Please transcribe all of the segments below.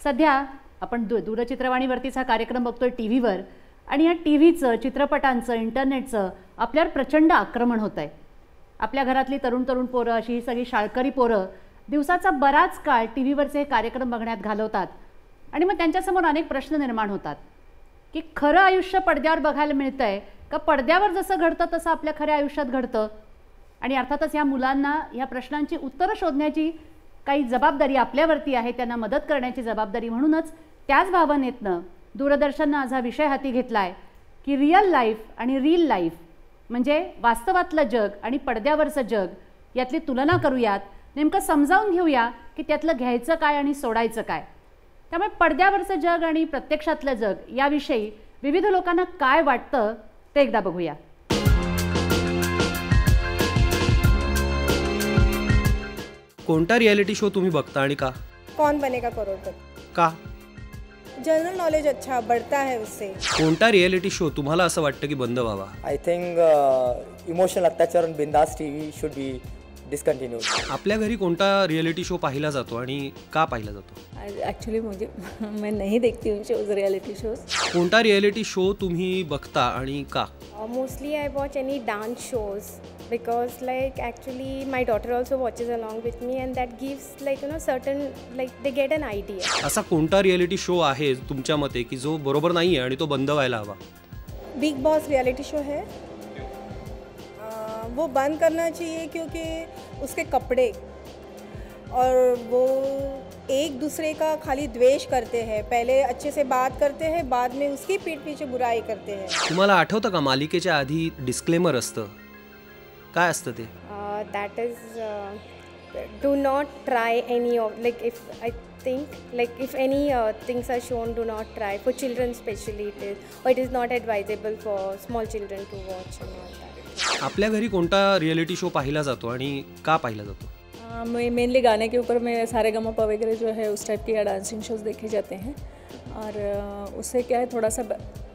सध्या आपण दूरचित्रवाणीवरतीच हा कार्यक्रम बघतोय टीव्हीवर आणि या टीव्हीचं, चित्रपटांचं, इंटरनेटचं आपल्यावर प्रचंड आक्रमण होत आहे. आपल्या घरातली तरुण पोरं, अशी ही सगळी शाळकरी पोरं दिवसाचा बराच काळ टीव्हीवरचे हे कार्यक्रम बघण्यात घालवतात आणि मग त्यांच्यासमोर अनेक प्रश्न निर्माण होतात की खरं आयुष्य पडद्यावर बघायला मिळतंय का पडद्यावर जसं घडतं तसं आपल्या खऱ्या आयुष्यात घडतं. आणि अर्थातच या मुलांना या प्रश्नांची उत्तरं शोधण्याची काही जबाबदारी आपल्यावरती आहे, त्यांना मदत करण्याची जबाबदारी. म्हणूनच त्याच भावनेतनं दूरदर्शननं आज हा विषय हाती घेतला आहे की रिअल लाईफ आणि रील लाईफ म्हणजे वास्तवातलं जग आणि पडद्यावरचं जग यातली तुलना करूयात, नेमकं समजावून घेऊया की त्यातलं घ्यायचं काय आणि सोडायचं काय. त्यामुळे पडद्यावरचं जग आणि प्रत्यक्षातलं जग याविषयी विविध लोकांना काय वाटतं ते एकदा बघूया. कोणता रियलिटी शो तुम्ही बघता आणि का? कौन बनेगा करोड़पति. का? जनरल नॉलेज अच्छा बढ़ता है उससे. कोणता रियलिटी शो तुम्हाला असं वाटतं की बंद व्हावा? I think emotional अत्याचार on बिंदास टीव्ही should be discontinued. आपल्या घरी कोणता रियलिटी शो पाहिला जातो आणि का पाहिला जातो? एक्चुअली मुझे मैं नहीं देखती हूँ शोज, रियलिटी शोज. कोणता रियलिटी शो तुम्ही बघता आणि का? Mostly I watch any dance shows because like actually my daughter also watches along with me and that gives like you know certain like they get an idea. असा कोणता reality show आहे तुमच्या मते की जो बरोबर नाहीये आणि तो बंद व्हायला हवा? बिग बॉस रियलिटी शो है, वो बंद करना चाहिए क्योंकि उसके कपड़े और वो एक दूसरे का खाली द्वेष करते हैं. पहले अच्छे से बात करते हैं, बाद में उसकी पीठ पीछे बुराई करते हैं. तुम्हाला आठवतं का मालिकेच्या आधी डिस्क्लेमर असतं? काय असतं ते? That is do not try any of like if I think like if any things are shown, do not try. For children especially it is, or it is not advisable for small children to watch and all that. आपल्या घरी कोणता reality show पाहिला जातो आणि का पाहिला जातो? मैं मेनली गाने के ऊपर में सारेगामापा वगैरह जो है उस टाइप के या डांसिंग शोज देखे जाते हैं और उससे क्या है थोड़ा सा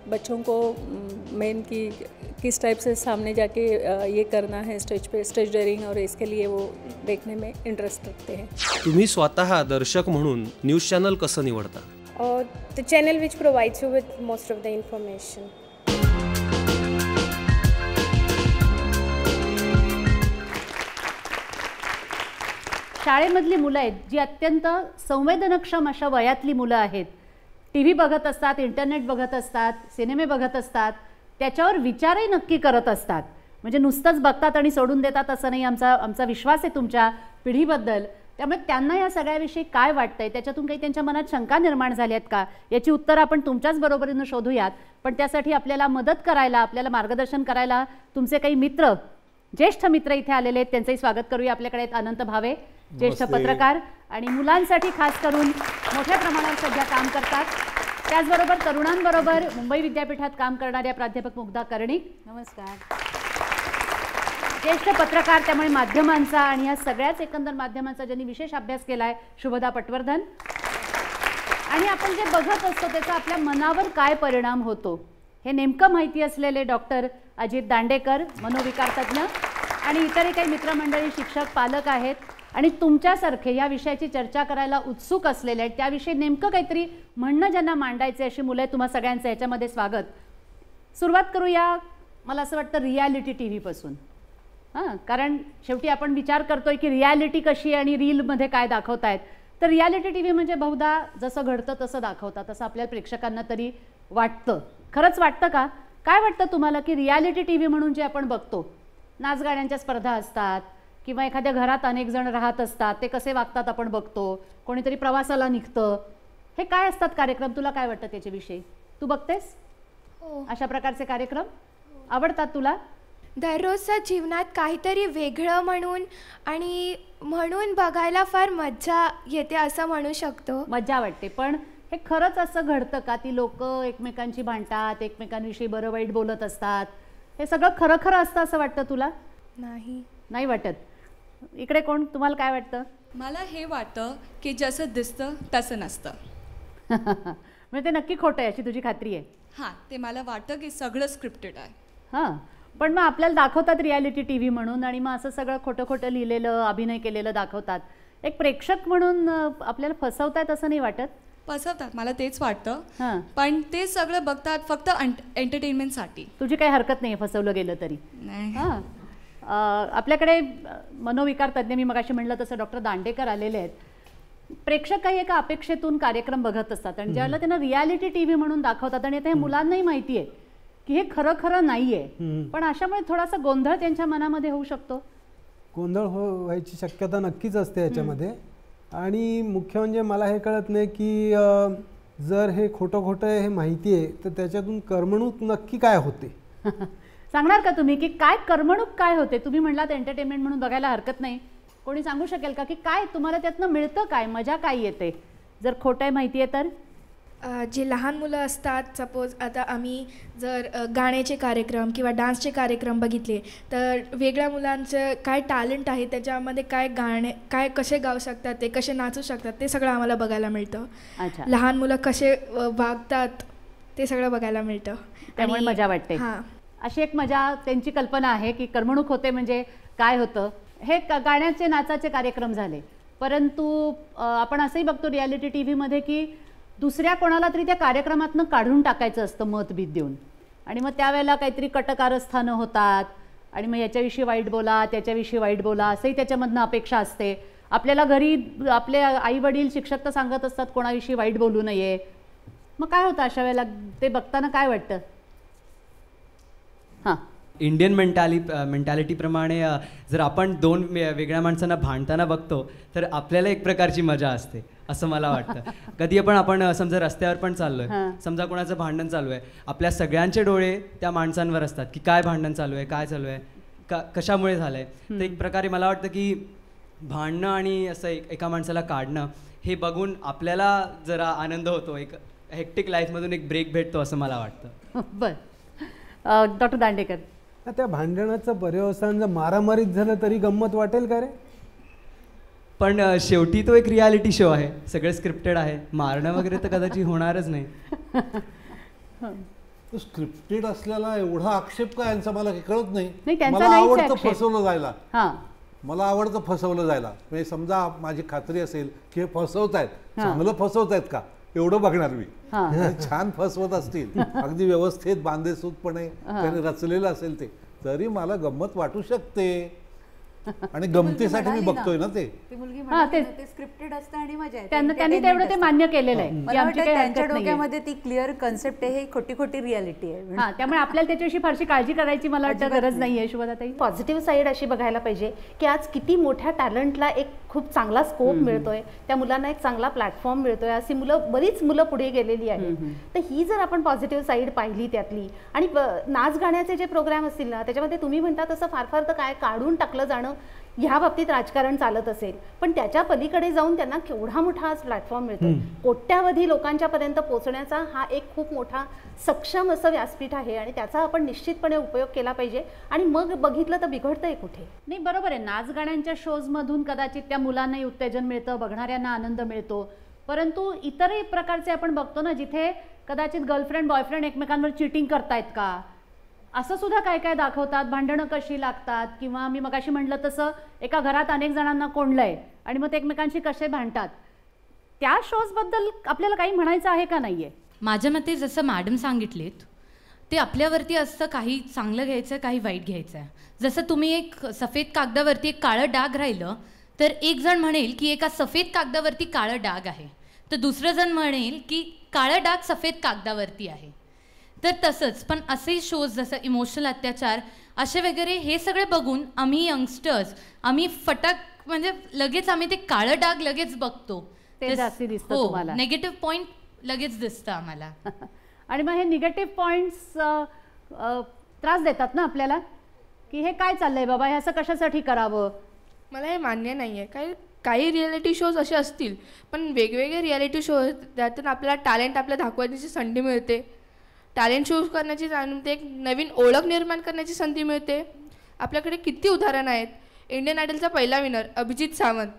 बच्चों को मेन की किस टाइप से सामने जाके ये करना है स्टेज पे, स्टेज डेयरिंग, और इसके लिए वो देखने में इंटरेस्ट रखते हैं. तुम्ही स्वतः दर्शक म्हणून न्यूज चॅनल कसं निवडता? The channel which provides you with most of the information. शाळेमधली मुलं आहेत जी अत्यंत संवेदनक्षम अशा वयातली मुलं आहेत. टीव्ही बघत असतात, इंटरनेट बघत असतात, सिनेमे बघत असतात, त्याच्यावर विचारही नक्की करत असतात. म्हणजे नुसतंच बघतात आणि सोडून देतात असं नाही. आमचा विश्वास आहे तुमच्या पिढीबद्दल. त्यामुळे त्यांना या सगळ्याविषयी काय वाटतंय, त्याच्यातून काही त्यांच्या मनात शंका निर्माण झाल्या आहेत का, याची उत्तरं आपण तुमच्याच बरोबरीनं शोधूयात. पण त्यासाठी आपल्याला मदत करायला, आपल्याला मार्गदर्शन करायला तुमचे काही मित्र, ज्येष्ठ मित्र इथे आलेले आहेत. त्यांचंही स्वागत करूया. आपल्याकडे आहेत अनंत भावे, ज्येष्ठ पत्रकार आणि मुलांसाठी खास करून मोठ्या प्रमाणावर सध्या काम करतात. त्याचबरोबर तरुणांबरोबर मुंबई विद्यापीठात काम करणाऱ्या प्राध्यापक मुग्धा कर्णिक. नमस्कार. ज्येष्ठ पत्रकार, त्यामुळे माध्यमांचा आणि या सगळ्याच एकंदर माध्यमांचा ज्यांनी विशेष अभ्यास केला आहे, शुभदा पटवर्धन. आणि आपण जे बघत असतो त्याचा आपल्या मनावर काय परिणाम होतो हे नेमकं माहिती असलेले डॉक्टर अजित दांडेकर, मनोविकार तज्ज्ञ आणि इतरही काही मित्रमंडळी, शिक्षक, पालक आहेत आणि तुमच्यासारखे या विषयाची चर्चा करायला उत्सुक असलेले आहेत. त्याविषयी नेमकं काहीतरी म्हणणं ज्यांना मांडायचे अशी मुलं आहेत. तुम्हा सगळ्यांचं याच्यामध्ये स्वागत. सुरुवात करूया मला असं वाटतं रियालिटी टी व्हीपासून. कारण शेवटी आपण विचार करतोय की रियालिटी कशी आणि रीलमध्ये काय दाखवतायत. तर रियालिटी टी व्ही म्हणजे बहुधा जसं घडतं तसं दाखवतात असं आपल्या प्रेक्षकांना तरी वाटतं. खरंच वाटतं का? काय वाटतं तुम्हाला की रियालिटी टी व्ही म्हणून जे आपण बघतो, नाचगाण्यांच्या स्पर्धा असतात किंवा एखाद्या घरात अनेक जण राहत असतात, ते कसे वागतात आपण बघतो, कोणीतरी प्रवासाला निघतं, हे काय असतात कार्यक्रम? तुला काय वाटतं त्याच्याविषयी? तू बघतेस अशा प्रकारचे कार्यक्रम? आवडतात तुला? दररोजच्या जीवनात काहीतरी वेगळं म्हणून बघायला फार मज्जा येते असं म्हणू शकतो. मज्जा वाटते. पण हे खरंच असं घडतं का? ती लोक एकमेकांची भांडतात, एकमेकांविषयी बरं वाईट बोलत असतात, हे सगळं खरं खरं असतं असं वाटतं तुला? नाही वाटत. इकडे कोण? तुम्हाला काय वाटतं? मला हे वाटतं की जसं दिसतं तसं नसतं. म्हणजे ते नक्की खोटं आहे अशी तुझी खात्री आहे? हां, ते मला वाटतं की सगळं स्क्रिप्टेड आहे. हां, पण मग आपल्याला दाखवतात रियालिटी टी व्ही म्हणून आणि मग असं सगळं खोटं खोटं लिहिलेलं, अभिनय केलेलं दाखवतात. एक प्रेक्षक म्हणून आपल्याला फसवतायत असं नाही वाटत? पसरतात, मला तेच वाटतं. हां. पण ते सगळं बघतात फक्त एंटरटेनमेंटसाठी. तुझी काही हरकत नाही फसवलं गेलं तरी. नाही. हां. आपल्याकडे मनोविकार तज्ज्ञ, मी मगाशी म्हणलं तसं डॉक्टर दांडेकर आलेले आहेत. प्रेक्षक काही एका अपेक्षेतून कार्यक्रम बघत असतात आणि ज्यावेळेला त्यांना रियालिटी टीव्ही म्हणून दाखवतात आणि आता हे मुलांनाही माहिती आहे की हे खरं खरं नाहीये, पण अशामुळे थोडासा गोंधळ त्यांच्या मनामध्ये होऊ शकतो. गोंधळ व्हायची शक्यता नक्कीच असते याच्यामध्ये. आणि मुख्य म्हणजे मला हे कळत नाही की जर हे खोटं खोटं हे माहिती आहे तर त्याच्यातून करमणूक नक्की काय होते. सांगणार का तुम्ही की काय करमणूक काय होते? तुम्ही म्हणलात एंटरटेनमेंट म्हणून बघायला हरकत नाही, कोणी सांगू शकेल का की काय तुम्हाला त्यातनं मिळतं, काय मजा काय येते जर खोटं आहे माहिती आहे तर? जे लहान मुलं असतात, सपोज आता आम्ही जर गाण्याचे कार्यक्रम किंवा डान्सचे कार्यक्रम बघितले तर वेगळ्या मुलांचं काय टॅलेंट आहे, त्याच्यामध्ये काय कसे गाऊ शकतात, ते कसे नाचू शकतात, ते सगळं आम्हाला बघायला मिळतं. अच्छा. लहान मुलं कसे वागतात ते सगळं बघायला मिळतं, त्यामुळे मजा वाटते. हां, अशी एक मजा त्यांची कल्पना आहे की करमणूक होते. म्हणजे काय होतं, हे गाण्याचे नाचाचे कार्यक्रम झाले, परंतु आपण असंही बघतो रियालिटी टी व्हीमध्ये की दुसऱ्या कोणाला तरी त्या कार्यक्रमातनं काढून टाकायचं असतं मतभेद देऊन, आणि मग त्यावेळेला काहीतरी कटकारस्थानं होतात आणि मग याच्याविषयी वाईट बोला, त्याच्याविषयी वाईट बोला, असंही त्याच्यामधनं अपेक्षा असते. आपल्याला घरी आपले आई वडील शिक्षक तर सांगत असतात कोणाविषयी वाईट बोलू नये. मग काय होतं अशा वेळेला, ते बघताना काय वाटतं? हां. इंडियन मेंटॅलिटीप्रमाणे जर आपण दोन वेगळ्या माणसांना भांडताना बघतो तर आपल्याला एक प्रकारची मजा असते असं मला वाटतं. कधी आपण समजा रस्त्यावर पण चाललोय, समजा कोणाचं भांडण चालू आहे, आपल्या सगळ्यांचे डोळे त्या माणसांवर असतात की काय भांडण चालू आहे, काय चालू आहे, कशामुळे झालंय. तर एक प्रकारे मला वाटतं की भांडणं आणि असं एका माणसाला काढणं हे बघून आपल्याला जरा आनंद होतो, एक हेक्टिक लाईफमधून एक ब्रेक भेटतो असं मला वाटतं. बरं. डॉक्टर दांडेकर, त्या भांडणाचं पर्यवसान जर मारामारीत झालं तरी गंमत वाटेल का रे? पण शेवटी तो एक रियालिटी शो आहे, सगळं स्क्रिप्टेड आहे, मारणं वगैरे तर कदाचित होणारच नाही. स्क्रिप्टेड असल्याला एवढा आक्षेप काय यांचा मला कळत नाही. त्यांचा मला नाहीच आवडतं आक्षेप. फसवलं जायला. हां. मला आवडतं फसवलं जायला. म्हणजे समजा माझी खात्री असेल की हे फसवतायत, चांगलं फसवतायत का एवढं बघणार मी. छान फसवत असतील, अगदी व्यवस्थित बांधेसूदपणे त्याने रचलेलं असेल ते, तरी मला गंमत वाटू शकते. आणि गमतीसाठी मी बघतोय ना ते. ते स्क्रिप्टेड असतं आणि मजा येते. त्यांनी तेवढं ते मान्य केलेलं आहे. मला वाटतं त्यांच्या डोक्यामध्ये ती क्लिअर कन्सेप्ट आहे, ही खोटी खोटी रियालिटी आहे. हां, त्यामुळे आपल्याला त्याच्याविषयी फारशी काळजी करायची मला वाटतं गरज नाहीये. शुभदाताई, पॉझिटिव्ह साईड अशी बघायला पाहिजे की आज किती मोठ्या टॅलेंटला एक खूप चांगला स्कोप मिळतोय, त्या मुलांना एक चांगला प्लॅटफॉर्म मिळतोय, अशी बरीच मुलं पुढे गेलेली आहेत. तर ही जर आपण पॉझिटिव्ह साईड पाहिली त्यातली, आणि नाच गाण्याचे जे प्रोग्राम असतील ना त्याच्यामध्ये तुम्ही म्हणता तसं फार फार तर काय काढून टाकलं जाणं ह्या बाबतीत राजकारण चालत असेल, पण त्याच्या पलीकडे जाऊन त्यांना केवढा मोठा प्लॅटफॉर्म मिळतो. कोट्यावधी लोकांच्या पर्यंत पोहोचण्याचा हा एक खूप मोठा सक्षम असं व्यासपीठ आहे आणि त्याचा आपण निश्चितपणे उपयोग केला पाहिजे. आणि मग बघितलं तर बिघडतंय कुठे? नाही, बरोबर आहे. नाच गाण्यांच्या शोजमधून कदाचित त्या मुलांनाही उत्तेजन मिळतं, बघणाऱ्यांना आनंद मिळतो, परंतु इतरही प्रकारचे आपण बघतो ना जिथे कदाचित गर्लफ्रेंड बॉयफ्रेंड एकमेकांवर चिटिंग करतायत का असं सुद्धा काय काय दाखवतात, भांडणं कशी लागतात, किंवा मी मगाशी म्हटलं तसं एका घरात अनेक जणांना कोंडलंय आणि मग ते एकमेकांशी कसे भांडतात. त्या शोजबद्दल आपल्याला काही म्हणायचं आहे का नाहीये? माझ्या मते जसं मॅडम सांगितलेत ते आपल्यावरती असतं, काही चांगलं घ्यायचं काही वाईट घ्यायचं आहे. जसं तुम्ही एक सफेद कागदावरती एक काळं डाग राहिलं तर एक जण म्हणेल की एका सफेद कागदावरती काळं डाग आहे, तर दुसरं जण म्हणेल की काळं डाग सफेद कागदावरती आहे. तर तसंच पण असे शोज जसं इमोशनल अत्याचार असे वगैरे हे सगळे बघून आम्ही यंगस्टर्स आम्ही फटाक म्हणजे लगेच आम्ही ते काळं डाग लगेच बघतो, ते जास्ती दिसतं तुम्हाला, नेगेटिव्ह पॉईंट लगेच दिसतं आम्हाला. आणि मग हे निगेटिव्ह पॉईंट्स त्रास देतात ना आपल्याला की हे काय चाललंय बाबा, हे असं कशासाठी करावं. मला हे मान्य नाही आहे. काही रियालिटी शोज असे असतील, पण वेगवेगळे रियालिटी शो त्यातून आपल्याला टॅलेंट आपल्या दाखवण्याची संधी मिळते, टॅलेंट शो करण्याची ते एक नवीन ओळख निर्माण करण्याची संधी मिळते. आपल्याकडे किती उदाहरणं आहेत. इंडियन आयडलचा पहिला विनर अभिजित सावंत,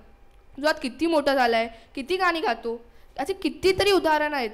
जो आज किती मोठा झाला आहे, किती गाणी गातो, असे कितीतरी उदाहरणं आहेत.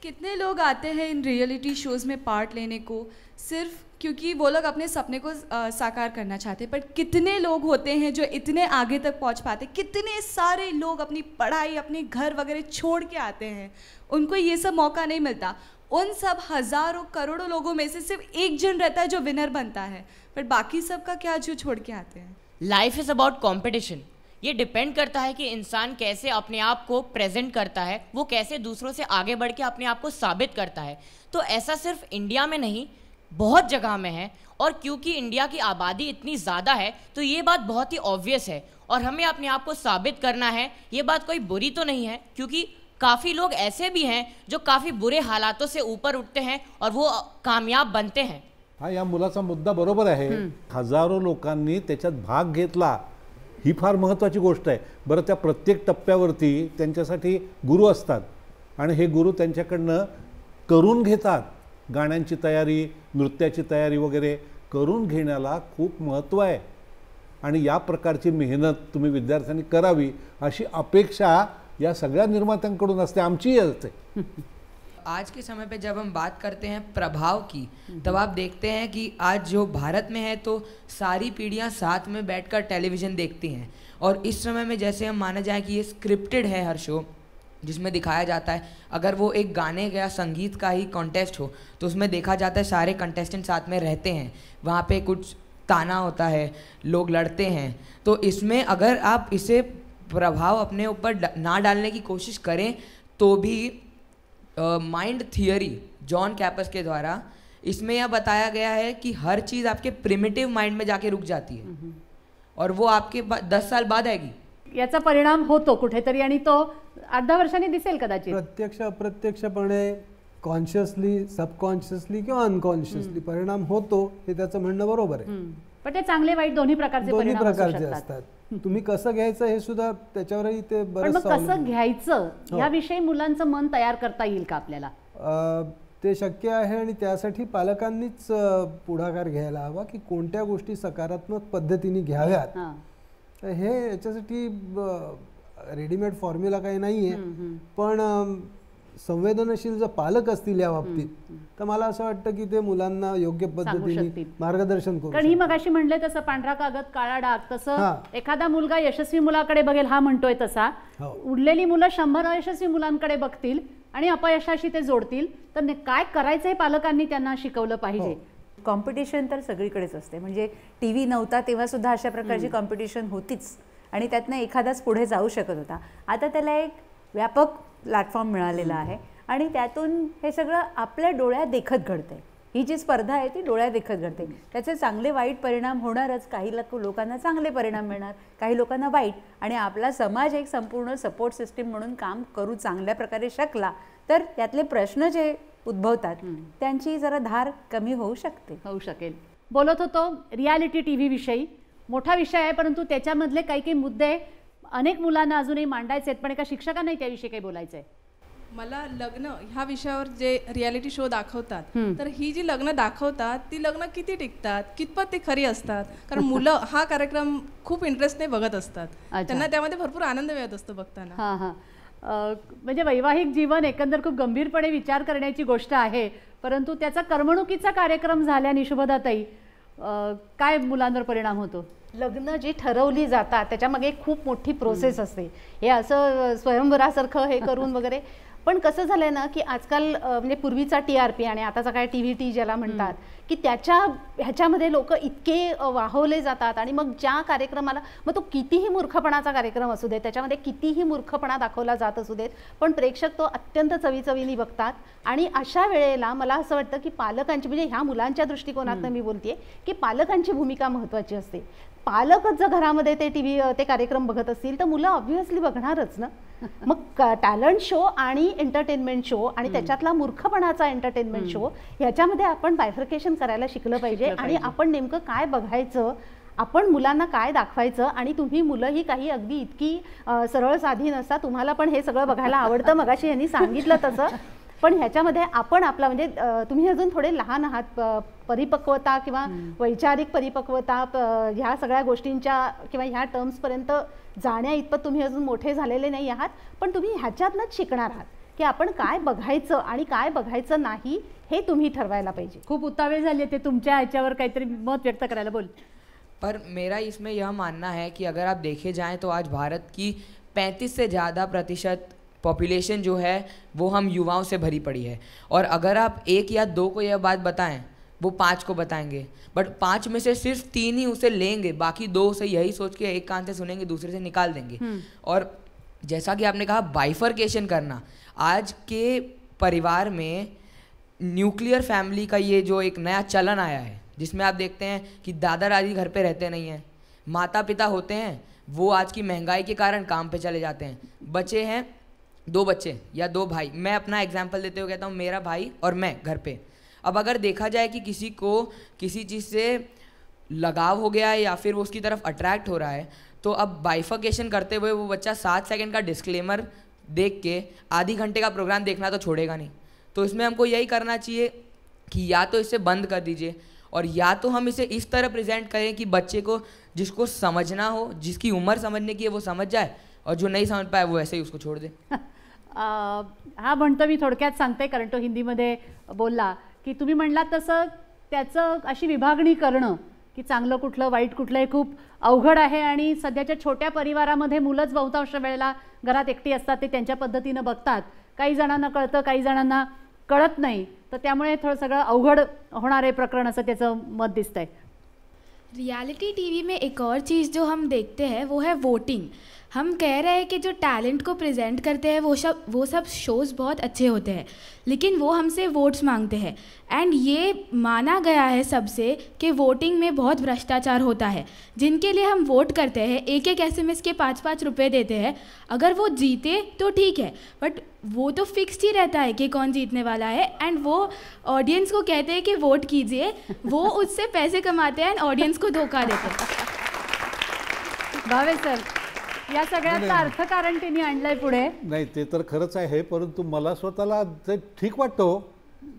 कितने लोग आते हैं इन रियलिटी शोज़ में पार्ट लेने को सिर्फ क्योंकि वो लोग अपने सपने को साकार करना चाहते हैं, पर कितने लोग होते हैं जो इतने आगे तक पहुंच पाते, कितने सारे लोग अपनी पढ़ाई अपने घर वगैरह छोड़ के आते हैं, उनको ये सब मौका नहीं मिलता। उन सब हज़ारों करोड़ों लोगों में से सिर्फ एक जन रहता है जो विनर बनता है, पर बाकी सब का क्या जो छोड़ के आते हैं। Life is about competition. ये डिपेंड करता है कि इंसान कैसे अपने आप को प्रेजेंट करता है, वो कैसे दूसरों से आगे बढ़ के अपने आप को साबित करता है। तो ऐसा सिर्फ इंडिया में नहीं, बहुत जगह में है, और क्योंकि इंडिया की आबादी इतनी ज़्यादा है तो ये बात बहुत ही ऑब्वियस है और हमें अपने आप को साबित करना है। ये बात कोई बुरी तो नहीं है, क्योंकि काफ़ी लोग ऐसे भी हैं जो काफ़ी बुरे हालातों से ऊपर उठते हैं और वो कामयाब बनते हैं। हा, या मुलाचा मुद्दा बरोबर आहे। हजारो लोकांनी त्याच्यात भाग घेतला, ही फार महत्त्वाची गोष्ट आहे। बरं, त्या प्रत्येक टप्प्यावरती त्यांच्यासाठी गुरु असतात आणि हे गुरु त्यांच्याकडनं करून घेतात। गाण्यांची तयारी, नृत्याची तयारी वगैरे करून घेण्याला खूप महत्त्व आहे आणि या प्रकारची मेहनत तुम्ही विद्यार्थ्यांनी करावी अशी अपेक्षा या सगळ्या निर्मात्यांकडून असते, आमचीही असते। आज के समय पे जब हम बात करते हैं प्रभाव की, तब आप देखते हैं कि आज जो भारत में है तो सारी पीढ़ियां साथ में बैठकर टेलीविज़न देखती हैं, और इस समय में जैसे हम माना जाए कि ये स्क्रिप्टेड है हर शो, जिसमें दिखाया जाता है अगर वो एक गाने या संगीत का ही कॉन्टेस्ट हो तो उसमें देखा जाता है सारे कंटेस्टेंट साथ में रहते हैं, वहाँ पे कुछ ताना होता है, लोग लड़ते हैं। तो इसमें अगर आप इसे प्रभाव अपने ऊपर ना डालने की कोशिश करें तो भी माइंड थियरी जॉन कैपस के द्वारा इसमें यह बताया गया है कि हर चीज़ आपके प्रिमिटिव माइंड में जाके रुक जाती है और वो आपके 10 साल बाद आएगी। याचा परिणाम होतो कुठेतरी आणि तो 8-10 वर्षांनी दिसेल कदाचित। प्रत्यक्ष अप्रत्यक्षपणे, कॉन्शियसली, सबकॉन्शियसली किंवा अनकॉन्शियसली परिणाम होतो, हे त्याचं म्हणणं बरोबर आहे। पण ते चांगले वाईट दोन्ही प्रकारचे असतात। तुम्ही कसं घ्यायचं हे सुद्धा त्याच्यावरही ते बरं। कसं घ्यायचं याविषयी मुलांचं मन तयार करता येईल का आपल्याला? ते शक्य आहे आणि त्यासाठी पालकांनीच पुढाकार घ्यायला हवा की कोणत्या गोष्टी सकारात्मक पद्धतीने घ्याव्यात। हे याच्यासाठी रेडीमेड फॉर्म्युला काही नाहीये, पण संवेदनशील जर पालक असतील या बाबतीत तर मला असं वाटतं की ते मुलांना योग्य पद्धतीने मार्गदर्शन करू। कारण ही मगाशी म्हणले तसं पांढरा कागद काळा डाग, तसं एखादा मुलगा यशस्वी मुलाकडे बघेल हा म्हणतोय तसा, उरलेली मुलं 100 अयशस्वी मुलांकडे बघतील आणि अपयशाशी ते जोडतील। तर काय करायचं हे पालकांनी त्यांना शिकवलं पाहिजे। कॉम्पिटिशन तर सगळीकडेच असते, म्हणजे टीव्ही नव्हता तेव्हा सुद्धा अशा प्रकारची कॉम्पिटिशन होतीच आणि त्यातनं एखादाच पुढे जाऊ शकत होता। आता त्याला एक व्यापक प्लॅटफॉर्म मिळालेला आहे आणि त्यातून हे सगळं आपल्या डोळ्यात देखत घडतंय। ही जी स्पर्धा आहे ती डोळ्यात देखत घडते, त्याचे चांगले वाईट परिणाम होणारच। काही लोकांना चांगले परिणाम मिळणार, काही लोकांना वाईट, आणि आपला समाज एक संपूर्ण सपोर्ट सिस्टीम म्हणून काम करू चांगल्या प्रकारे शकला तर त्यातले प्रश्न जे उद्भवतात त्यांची जरा धार कमी होऊ शकेल। बोलत होतो रियालिटी टीव्ही विषयी। मोठा विषय आहे, परंतु त्याच्यामधले काही मुद्दे अनेक मुलांना अजूनही मांडायचे आहेत, पण एका शिक्षकांनाही त्याविषयी काही बोलायचं आहे। मला लग्न ह्या विषयावर जे रियालिटी शो दाखवतात, तर ही जी लग्न दाखवतात ती लग्न किती टिकतात, कितपत ते खरी असतात? कारण मुलं हा कार्यक्रम खूप इंटरेस्टने बघत असतात, त्यांना त्यामध्ये भरपूर आनंद मिळत असतो बघताना। म्हणजे वैवाहिक जीवन एकंदर खूप गंभीरपणे विचार करण्याची गोष्ट आहे, परंतु त्याचा करमणुकीचा कार्यक्रम झाल्याने शुभदाताई काय मुलांवर परिणाम होतो? लग्न जी ठरवली जातात त्याच्यामागे खूप मोठी प्रोसेस असते। हे असं स्वयंवरासारखं हे करून वगैरे, पण कसं झालंय ना की आजकाल म्हणजे पूर्वीचा TRP आणि आताचा काय TVT ज्याला म्हणतात की ह्याच्यामध्ये लोक इतके वाहवले जातात आणि मग ज्या कार्यक्रमाला, मग तो कितीही मूर्खपणाचा कार्यक्रम असू दे, त्याच्यामध्ये कितीही मूर्खपणा दाखवला जात असू देत, पण प्रेक्षक तो अत्यंत चवीचवीने बघतात। आणि अशा वेळेला मला असं वाटतं की पालकांची, म्हणजे ह्या मुलांच्या दृष्टिकोनातून मी बोलतेय की पालकांची भूमिका महत्त्वाची असते। पालकच जर घरामध्ये ते कार्यक्रम बघत असतील तर मुलं ऑब्व्हियसली बघणारच ना। मग टॅलेंट शो आणि एंटरटेनमेंट शो आणि त्याच्यातला मूर्खपणाचा एंटरटेनमेंट शो ह्याच्यामध्ये आपण बायफर्केशन करायला शिकलं पाहिजे आणि आपण नेमकं काय बघायचं, आपण मुलांना काय दाखवायचं। आणि तुम्ही मुलंही काही अगदी इतकी सरळ साधी नसता, तुम्हाला पण हे सगळं बघायला आवडतं, मगाशी यांनी सांगितलं तसं, पण ह्याच्यामध्ये आपण आपला म्हणजे तुम्ही अजून थोडे लहान आहात, परिपक्वता किंवा वैचारिक परिपक्वता ह्या सगळ्या गोष्टींच्या किंवा ह्या टर्म्सपर्यंत जाण्या इतपत तुम्ही अजून मोठे झालेले नाही आहात, पण तुम्ही ह्याच्यातनंच शिकणार आहात की आपण काय बघायचं आणि काय बघायचं नाही हे तुम्ही ठरवायला पाहिजे. खूप उतावेळ झाली ते तुमच्या ह्याच्यावर काहीतरी मत व्यक्त करायला. बोल. पर मेरा इसमें यह मानना है कि अगर आप देखे जाएं तो आज भारत की 35 से ज़्यादा प्रतिशत पॉपुलेशन जो है वो हम युवाओं से भरी पड़ी है, और अगर आप 1 या 2 को यह बात बताएं वो 5 को बताएंगे, बट 5 में से सिर्फ 3 ही उसे लेंगे, बाकी 2 से यही सोच के एक कान से सुनेंगे दूसरे से निकाल देंगे. और जैसा कि आपने कहा बाइफर्केशन करना, आज के परिवार में न्यूक्लियर फैमिली का ये जो एक नया चलन आया है, जिसमें आप देखते हैं कि दादा दादी घर पे रहते नहीं हैं, माता पिता होते हैं, वो आज की महंगाई के कारण काम पे चले जाते हैं, बच्चे हैं 2 बच्चे या 2 भाई. मैं अपना एग्जांपल देते हुए कहता हूँ, मेरा भाई और मैं घर पे. अब अगर देखा जाए कि किसी को किसी चीज़ से लगाव हो गया है या फिर वो उसकी तरफ अट्रैक्ट हो रहा है, तो अब बाइफर्केशन करते हुए वो बच्चा 7 सेकंड का डिस्क्लेमर देख के आधी घंटे का प्रोग्राम देखना तो छोड़ेगा नहीं. तो इसमें हमको यही करना चाहिए कि या तो इसे बंद कर दीजिए, और या तो हम इसे इस तरह प्रेजेंट करें कि बच्चे को जिसको समझना हो, जिसकी उम्र समझने की है वो समझ जाए, और जो नहीं समझ पाए वो ऐसे ही उसको छोड़ दे. हा म्हणतो मी थोडक्यात सांगते, कारण तो हिंदीमध्ये बोलला की तुम्ही म्हणलात तसं त्याचं अशी विभागणी करणं की चांगलं कुठलं वाईट कुठलं हे खूप अवघड आहे. आणि सध्याच्या छोट्या परिवारामध्ये मुलंच बहुतांश वेळेला घरात एकटी असतात, ते त्यांच्या पद्धतीनं बघतात. काही जणांना कळतं, काही जणांना कळत नाही, तर त्यामुळे थोडं सगळं अवघड होणारे प्रकरण असं त्याचं मत दिसतंय. रियलिटी टीवी में एक और चीज़ जो हम देखते हैं वो है वोटिंग. हम कह रहे हैं कि जो टैलेंट को प्रेजेंट करते हैं वो सब शोज़ बहुत अच्छे होते हैं, लेकिन वो हमसे वोट्स मांगते हैं. एंड ये माना गया है सबसे कि वोटिंग में बहुत भ्रष्टाचार होता है. जिनके लिए हम वोट करते हैं, एक SMS के 5-5 रुपये देते हैं, अगर वो जीते तो ठीक है, बट वो तो फिक्स्ड ही रहता है कि कौन जीतने वाला है. एंड वो ऑडियंस को कहते हैं कि वोट कीजिए, वो उससे पैसे कमाते हैं एंड ऑडियंस को धोखा देते हैं. भावे सर, या सगळ्याचा अर्थकारण त्यांनी आणलंय पुढे. नाही ते तर खरंच आहे, परंतु मला स्वतःला ते ठीक वाटतं.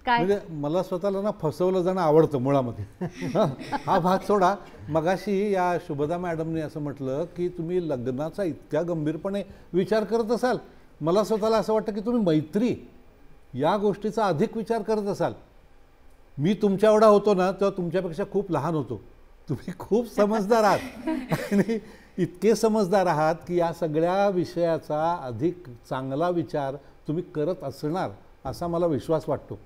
म्हणजे मला स्वतःला ना फसवलं जाणं आवडतं मुळामध्ये. हा भाग सोडा. मगाशी या शुभदा मॅडमने असं म्हटलं की तुम्ही लग्नाचा इतक्या गंभीरपणे विचार करत असाल. मला स्वतःला असं वाटतं की तुम्ही मैत्री या गोष्टीचा अधिक विचार करत असाल. मी तुमच्या एवढा होतो ना तेव्हा तुमच्यापेक्षा खूप लहान होतो. तुम्ही खूप समजदार आहात, आणि इतके समजदार आहात की या सगळ्या विषयाचा अधिक चांगला विचार तुम्ही करत असणार असा मला विश्वास वाटतो.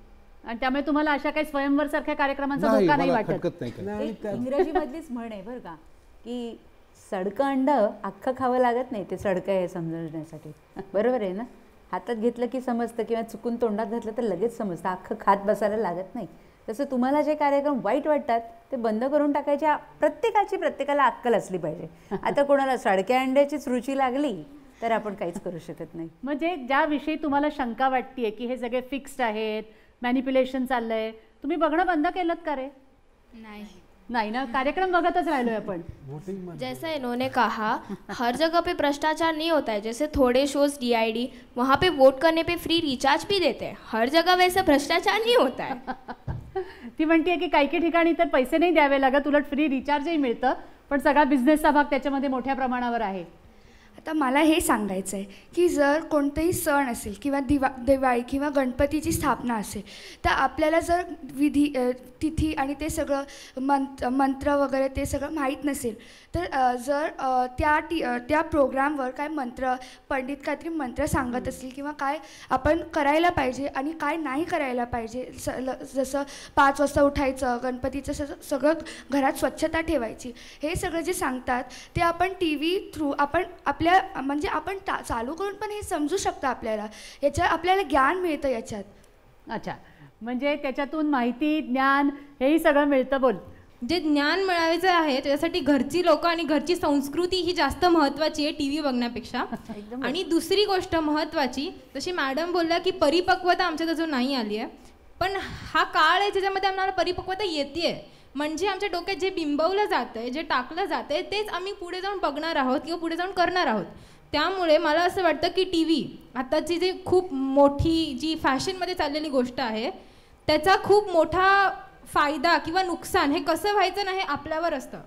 आणि त्यामुळे तुम्हाला अशा काही स्वयंवर सारख्या कार्यक्रमांचा धोका नाही वाटत. इंग्रजीमधलीच म्हण आहे बरं का, की सडकं अंड अख्खं खावं लागत नाही, ते सडकं आहे समजण्यासाठी. बरोबर आहे ना. हातात घेतलं की समजतं, किंवा चुकून तोंडात घातलं तर लगेच समजतं, अख्खं खात बसायला लागत नाही. तसं तुम्हाला जे कार्यक्रम वाईट वाटतात ते बंद करून टाकायच्या. प्रत्येकाला अक्कल असली पाहिजे. आता कोणाला सडक्या अंड्याचीच रुची लागली तर आपण काहीच करू शकत नाही. म्हणजे ज्याविषयी तुम्हाला शंका वाटतेय की हे सगळे फिक्स्ड आहेत, मॅनिप्युलेशन चाललंय, तुम्ही बघणं बंद केलं का रे? नहीं ना, कार्यक्रम बगतच राहिलोय आपण. जैसा इन्होंने कहा, हर जगह पे भ्रष्टाचार नहीं होता है. जैसे थोड़े शोज DID वहाँ पे वोट करने पे फ्री रिचार्ज भी देते हैं. हर जगह वैसा भ्रष्टाचार नहीं होता है. ती म्हणते की काही ठिकाणी तर पैसे नाही द्यावे लागत, उलट फ्री रिचार्जही मिळतं, पण सगळा बिझनेसचा भाग त्याच्यामध्ये मोठ्या प्रमाणावर आहे. आता मला हे सांगायचं आहे की जर कोणतेही सण असेल किंवा दिवाळी किंवा गणपतीची स्थापना असेल, तर आपल्याला जर तिथी आणि ते सगळं मंत्र वगैरे ते सगळं माहीत नसेल, तर जर त्या प्रोग्रामवर काय पंडित काहीतरी मंत्र सांगत असतील किंवा काय आपण करायला पाहिजे आणि काय नाही करायला पाहिजे, जसं 5 वाजता उठायचं, गणपतीचं सगळं घरात स्वच्छता ठेवायची, हे सगळं जे सांगतात ते आपण TV थ्रू आपण म्हणजे आपण चालू करून पण हे समजू शकतो. आपल्याला ज्ञान मिळतं याच्यात. अच्छा, म्हणजे त्याच्यातून माहिती, ज्ञान हेही सगळं मिळतं. बोल. जे ज्ञान मिळवायचं आहे त्यासाठी घरची लोक आणि घरची संस्कृती ही जास्त महत्त्वाची आहे TV बघण्यापेक्षा. आणि दुसरी गोष्ट महत्त्वाची, जशी मॅडम बोलल्या की परिपक्वता आमच्यात अजून नाही आली आहे, पण हा काळ आहे ज्याच्यामध्ये आम्हाला परिपक्वता येते. म्हणजे आमच्या डोक्यात जे बिंबवलं जातंय, जे टाकलं जातंय, तेच आम्ही पुढे जाऊन बघणार आहोत किंवा पुढे जाऊन करणार आहोत. त्यामुळे मला असं वाटतं की TV आताची जी खूप मोठी जी फॅशनमध्ये चाललेली गोष्ट आहे, त्याचा खूप मोठा फायदा किंवा नुकसान हे कसं व्हायचं नाही आपल्यावर असतं.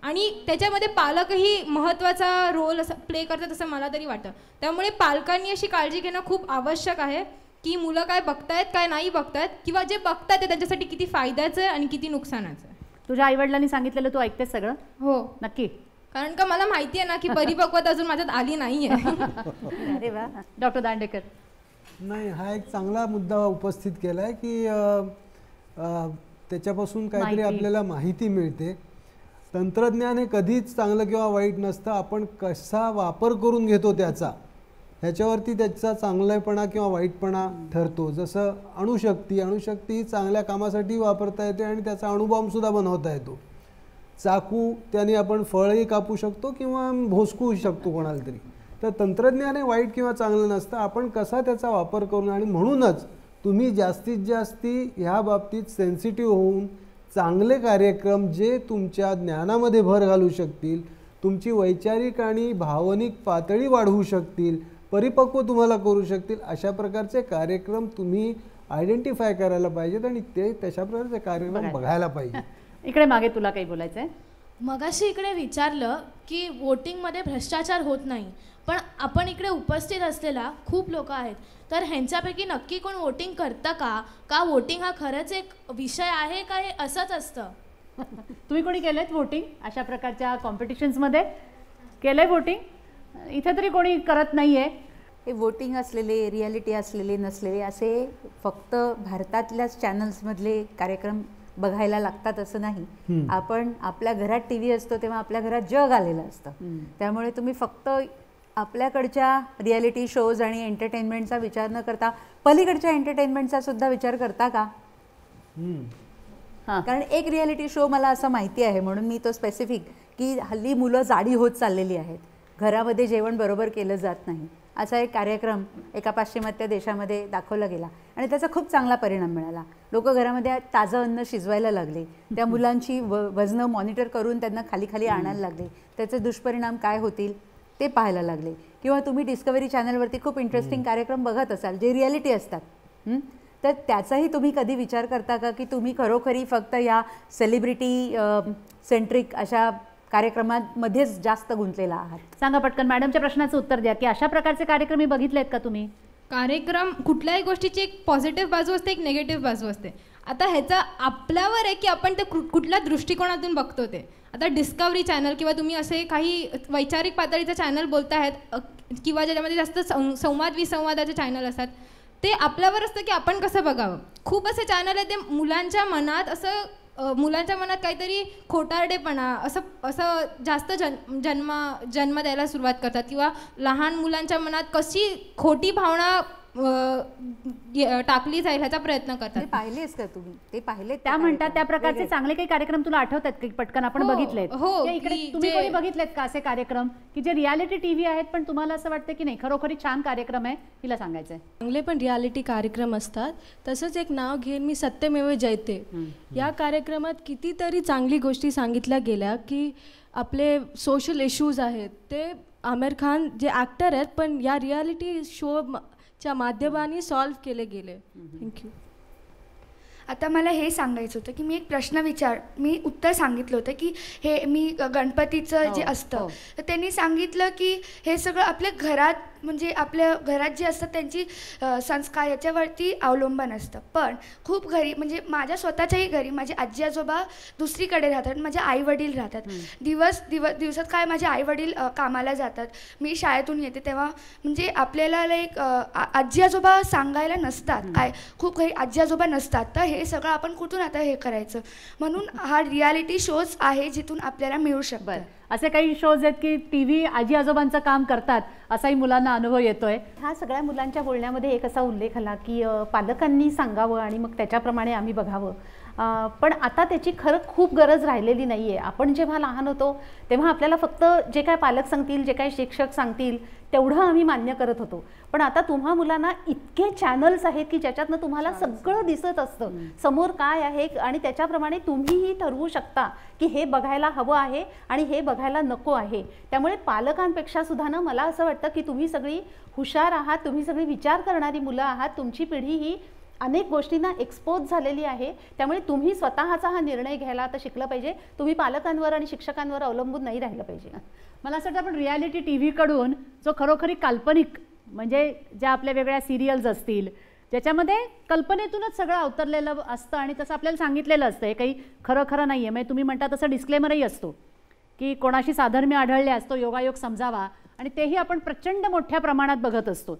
आणि त्याच्यामध्ये पालकही महत्त्वाचा रोल असं प्ले करतात असं मला तरी वाटतं. त्यामुळे पालकांनी अशी काळजी घेणं खूप आवश्यक आहे की मुलं काय बघतायत काय नाही बघतायत, किंवा जे बघतायत ते त्यांच्यासाठी किती फायद्याचं आहे आणि किती नुकसानाचं आहे. तुझ्या आईवडिलांनी सांगितलेलं तू ऐकतेस सगळं? हो नक्की. कारण का मला माहिती आहे ना की परिपक्वता अजून माझ्यात आली नाही आहे. अरे वा. डॉक्टर दांडेकर. नाही, हा एक चांगला मुद्दा उपस्थित केला आहे की त्याच्यापासून काहीतरी आपल्याला माहिती मिळते. तंत्रज्ञान हे कधीच चांगलं किंवा वाईट नसतं, आपण कसा वापर करून घेतो त्याचा ह्याच्यावरती त्याचा चांगलेपणा किंवा वाईटपणा ठरतो. जसं अणुशक्ती ही चांगल्या कामासाठी वापरता येते आणि त्याचा अणुबॉम्बसुद्धा बनवता येतो. चाकू त्याने आपण फळही कापू शकतो किंवा भोसकू शकतो कोणाला तरी. तर तंत्रज्ञान हे वाईट किंवा चांगलं नसतं, आपण कसा त्याचा वापर करून. आणि म्हणूनच तुम्ही जास्तीत जास्त ह्या बाबतीत सेन्सिटिव्ह होऊन चांगले कार्यक्रम जे तुमच्या ज्ञानामध्ये भर घालू शकतील, तुमची वैचारिक आणि भावनिक पातळी वाढवू शकतील, परिपक्व तुम्हाला करू शकतील, अशा प्रकारचे कार्यक्रम तुम्ही आयडेंटिफाय करायला पाहिजेत आणि ते तशा प्रकारचे कार्यक्रम बघायला पाहिजे. इकडे मागे तुला काही बोलायचं आहे? मगाशी इकडे विचारलं की वोटिंगमध्ये भ्रष्टाचार होत नाही, पण आपण इकडे उपस्थित असलेला खूप लोक आहेत, तर ह्यांच्यापैकी नक्की कोण वोटिंग करतं का वोटिंग हा खरंच एक विषय आहे का हे असंच असतं? तुम्ही कोणी केलंय वोटिंग अशा प्रकारच्या कॉम्पिटिशन्समध्ये? केलंय वोटिंग? इथे तरी कोणी करत नाही आहे. हे वोटिंग असलेले, रियालिटी असलेले नसलेले असे फक्त भारतातल्याच चॅनल्समधले कार्यक्रम बघायला लागतात असं नाही. आपण आपल्या घरात TV असतो तेव्हा आपल्या घरात जग आलेलं असतं. त्यामुळे तुम्ही फक्त आपल्याकडच्या रियालिटी शोज आणि एंटरटेनमेंटचा विचार न करता पलीकडच्या एंटरटेनमेंटचा सुद्धा विचार करता का? कारण एक रियालिटी शो मला असं माहिती आहे म्हणून मी तो स्पेसिफिक की हल्ली मुलं जाडी होत चाललेली आहेत, घरामध्ये जेवण बरोबर केलं जात नाही, असा एक कार्यक्रम एका पाश्चिमात्य देशामध्ये दाखवला गेला आणि त्याचा खूप चांगला परिणाम मिळाला. लोक घरामध्ये ताजं अन्न शिजवायला लागले, त्या मुलांची वजनं मॉनिटर करून त्यांना खाली खाली आणायला लागले, त्याचे दुष्परिणाम काय होतील ते पाहायला लागले. किंवा तुम्ही डिस्कवरी चॅनलवरती खूप इंटरेस्टिंग कार्यक्रम बघत असाल जे रियालिटी असतात, तर त्याचाही तुम्ही कधी विचार करता का की तुम्ही खरोखरी फक्त या सेलिब्रिटी सेंट्रिक अशा कार्यक्रमांमध्येच जास्त गुंतलेला आहात? सांगा पटकन, मॅडमच्या प्रश्नाचं उत्तर द्या की अशा प्रकारचे कार्यक्रम बघितलेत का तुम्ही? कार्यक्रम कुठल्याही गोष्टीची एक पॉझिटिव्ह बाजू असते, एक निगेटिव्ह बाजू असते. आता ह्याचा आपल्यावर आहे की आपण ते कुठल्या दृष्टिकोनातून बघतो ते. आता डिस्कवरी चॅनल किंवा तुम्ही असे काही वैचारिक पातळीचे चॅनल बोलत आहेत किंवा ज्याच्यामध्ये जास्त संवाद विसंवादाचे चॅनल असतात, ते आपल्यावर असतं की आपण कसं बघावं. खूप असे चॅनल आहेत ते मुलांच्या मनात काहीतरी खोटारडेपणा असं जास्त जन्म द्यायला सुरुवात करतात किंवा लहान मुलांच्या मनात कशी खोटी भावना टाकली जाईल ह्याचा प्रयत्न करतात. पाहिलेच का तुम्ही? ते पाहिले? त्या म्हणतात त्या प्रकारचे चांगले काही कार्यक्रम तुला आठवतात की पटकन आपण बघितलेत? इकडे तुम्ही कोणी बघितलेत का असे कार्यक्रम की जे रियालिटी TV आहेत पण तुम्हाला असं वाटतं की नाही खरोखरी छान कार्यक्रम आहे, तिला सांगायचं आहे? चांगले पण रियालिटी कार्यक्रम असतात. तसंच एक नाव घेईन मी, सत्यमेव जयते. या कार्यक्रमात कितीतरी चांगली गोष्टी सांगितल्या गेल्या की आपले सोशल इश्यूज आहेत ते आमिर खान जे ॲक्टर आहेत पण या रियालिटी शोच्या माध्यमाने सॉल्व्ह केले गेले. थँक्यू. आता मला हे सांगायचं होतं की मी उत्तर सांगितलं होतं की हे मी गणपतीचं जे असतं तर त्यांनी सांगितलं की हे सगळं आपल्या घरात म्हणजे आपल्या घरात जे असतात त्यांची संस्कार याच्यावरती अवलंबून असतं. पण खूप घरी म्हणजे माझ्या स्वतःच्याही घरी माझे आजी आजोबा दुसरीकडे राहतात, माझे आई वडील राहतात. दिवसात काय माझे आई वडील कामाला जातात, मी शाळेतून येते तेव्हा म्हणजे आपल्याला लाईक आजी आजोबा सांगायला नसतात, काय खूप काही आजी आजोबा नसतात. तर हे सगळं आपण कुठून आता हे करायचं, म्हणून हा रियालिटी शोज आहे जिथून आपल्याला मिळू शकतं. असे काही शोज आहेत की TV आजी आजोबांचं काम करतात असाही मुलांना अनुभव येतोय. ह्या सगळ्या मुलांच्या बोलण्यामध्ये एक असा उल्लेख आला की पालकांनी सांगावं आणि मग त्याच्याप्रमाणे आम्ही बघावं. पण आता त्याची खरं खूप गरज राहिलेली नाही आहे. आपण जेव्हा लहान होतो तेव्हा आपल्याला फक्त जे काय पालक सांगतील, जे काय शिक्षक सांगतील तेवढं आम्ही मान्य करत होतो. पण आता तुम्हा मुलांना इतके चॅनल्स आहेत की ज्याच्यातनं तुम्हाला सगळं दिसत असतं, समोर काय आहे आणि त्याच्याप्रमाणे तुम्हीही ठरवू शकता की हे बघायला हवं आहे आणि हे बघायला नको आहे. त्यामुळे पालकांपेक्षा सुद्धा ना मला असं वाटतं की तुम्ही सगळी हुशार आहात, तुम्ही सगळी विचार करणारी मुलं आहात. तुमची पिढी ही अनेक गोष्टींना एक्सपोज झालेली आहे. त्यामुळे तुम्ही स्वतःचा हा निर्णय घ्यायला आता शिकलं पाहिजे. तुम्ही पालकांवर आणि शिक्षकांवर अवलंबून नाही राहिलं पाहिजे. मला असं वाटतं आपण रियालिटी टी व्हीकडून जो खरोखरी काल्पनिक म्हणजे ज्या आपल्या वेगळ्या सिरियल्स असतील ज्याच्यामध्ये कल्पनेतूनच सगळं अवतरलेलं असतं आणि तसं आपल्याला सांगितलेलं असतं, हे काही खरं खरं नाही आहे. म्हणजे तुम्ही म्हणता तसं डिस्क्लेमरही असतो की कोणाशी साधर्म्य आढळल्यास तो योगायोग समजावा, आणि तेही आपण प्रचंड मोठ्या प्रमाणात बघत असतो.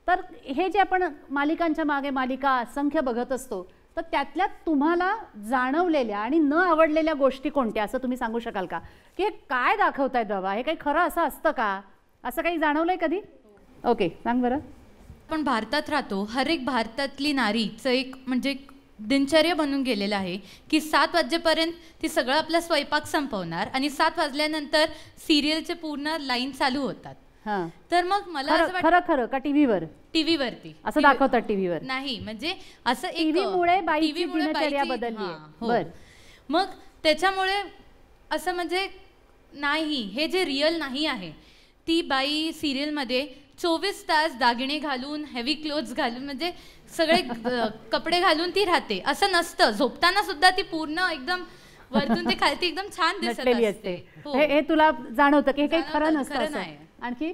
तर हे जे आपण मालिकांच्या मागे मालिका असंख्य बघत असतो, तर त्यातल्या तुम्हाला जाणवलेल्या आणि न आवडलेल्या गोष्टी कोणत्या असं तुम्ही सांगू शकाल का? की हे काय दाखवतायत बाबा, हे काही खरं असं असतं का? असं काही जाणवलंय कधी? ओके, सांग बरं. आपण भारतात राहतो, हर एक भारतातली नारीचं एक म्हणजे दिनचर्या बनून गेलेलं आहे की 7 वाजेपर्यंत ती सगळं आपला स्वयंपाक संपवणार आणि 7 वाजल्यानंतर सिरियलचे पूर्ण लाईन चालू होतात. तर मग मला असं खरं खरं का टीव्हीवर? टीव्हीवरती असं दाखवतात टीव्हीवर नाही, म्हणजे असं एक टीव्हीमुळे बाईची दिनचर्या बदलली आहे. बरं, मग त्याच्यामुळे असं म्हणजे नाही, हे जे रिअल नाही आहे, ती बाई सिरियलमध्ये 24 तास दागिने घालून हेवी क्लोथ्स घालून म्हणजे सगळे कपडे घालून ती राहते असं नसतं. झोपताना सुद्धा ती पूर्ण एकदम वरतून ते खालती एकदम छान दिसत असते. हे तुला जाणवतं की हे काही खरं नसतं? आणखी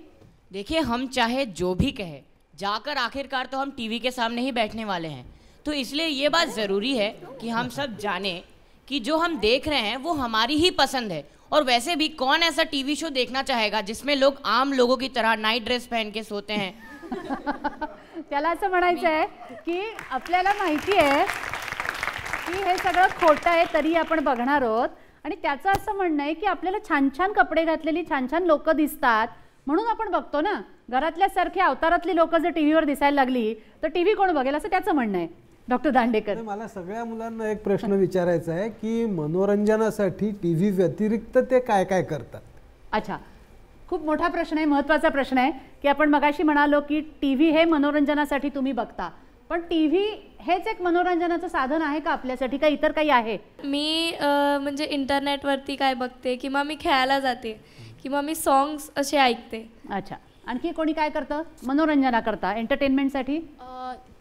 देखिए, हम चाहे जो भी कहे, जाकर आखिरकार तो हम टीवी के सामने ही बैठने वाले हैं. तो इसलिए ये बात ज़रूरी है कि हम सब जाने कि जो हम देख रहे हैं वो हमारी ही पसंद है. और वैसे भी कौन ऐसा टीवी शो देखना चाहेगा जिसमें लोग आम लोगों की तरह नाइट ड्रेस पहन के सोते हैं. त्याला असं म्हणायचं आहे की आपल्याला माहिती आहे की हे सगळं खोटं आहे, तरी आपण बघणार आहोत. आणि त्याचं असं म्हणणं आहे की आपल्याला छान छान कपडे घातलेली छान छान लोक दिसतात म्हणून आपण बघतो ना. घरातल्यासारखी अवतारातली लोक जर टीव्हीवर दिसायला लागली तर टीव्ही कोण बघेल, असं त्याचं म्हणणं आहे. डॉक्टर दांडेकर, मला सगळ्या मुलांना एक प्रश्न विचारायचा आहे की मनोरंजनासाठी टीव्ही व्यतिरिक्त ते काय काय करतात? अच्छा, खूप मोठा प्रश्न आहे, महत्त्वाचा प्रश्न आहे की आपण मगाशी म्हणालो की टीव्ही हे मनोरंजनासाठी तुम्ही बघता, पण टीव्ही हेच एक मनोरंजनाचं साधन आहे का आपल्यासाठी, का इतर काही आहे? मी म्हणजे इंटरनेटवरती काय बघते किंवा मी खेळायला जाते किंवा मी सॉंग्स असे ऐकते. अच्छा, आणखी कोणी काय करतं मनोरंजनाकरता, एंटरटेनमेंटसाठी?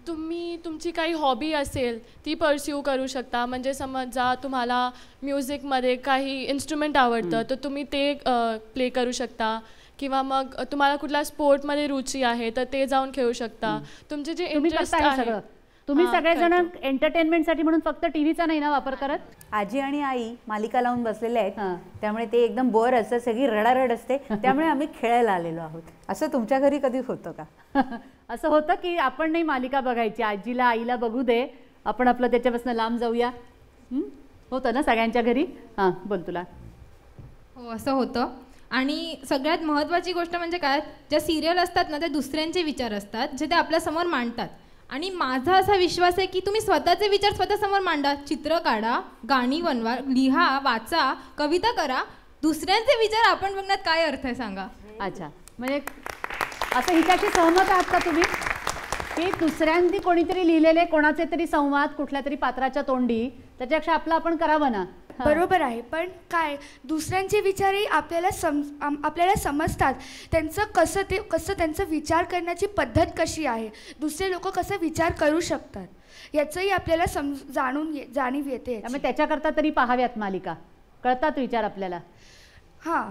तुम्ही तुमची काही हॉबी असेल ती परस्यू करू शकता. म्हणजे समजा तुम्हाला म्युझिकमध्ये काही इन्स्ट्रुमेंट आवडतं तर तुम्ही ते प्ले करू शकता, किंवा मग तुम्हाला कुठल्या स्पोर्टमध्ये रुची आहे तर ते जाऊन खेळू शकता. तुमचे जे इंटरेस्ट आहे. तुम्ही सगळेजण एंटरटेनमेंटसाठी म्हणून फक्त टीव्हीचा नाही ना वापर करत? आजी आणि आई मालिका लावून बसलेले आहेत, त्यामुळे ते एकदम बोर असतं, सगळी रडारड असते, त्यामुळे आम्ही खेळायला आलेलो आहोत. असं तुमच्या घरी कधी होतं का? असं होतं की आपण नाही मालिका बघायची, आजीला आईला बघू दे, आपण आपलं त्याच्यापासून लांब जाऊया, होतं ना सगळ्यांच्या घरी? हां, बोल तुला. हो, असं होतं. आणि सगळ्यात महत्त्वाची गोष्ट म्हणजे काय, ज्या सिरियल असतात ना, ते दुसऱ्यांचे विचार असतात जे ते आपल्यासमोर मांडतात. आणि माझा असा विश्वास आहे की तुम्ही स्वतःचे विचार स्वतःसमोर मांडा, चित्र काढा, गाणी बनवा, लिहा, वाचा, कविता करा. दुसऱ्यांचे विचार आपण बघण्यात काय अर्थ आहे सांगा? अच्छा, म्हणजे असं हिच्याशी सहमत आहात का तुम्ही की दुसऱ्यांनी कोणीतरी लिहिलेले कोणाचे तरी संवाद कुठल्या तरी पात्राच्या तोंडी त्याच्यापेक्षा आपलं आपण करावं ना? बरोबर आहे, पण काय दुसऱ्यांचे विचारही आपल्याला समजतात. त्यांचं कसं त्यांचं विचार करण्याची पद्धत कशी आहे, दुसरे लोक कसं विचार करू शकतात याचंही आपल्याला जाणीव येते. त्यामुळे त्याच्याकरता तरी पाहाव्यात मालिका, कळतात विचार आपल्याला. हां,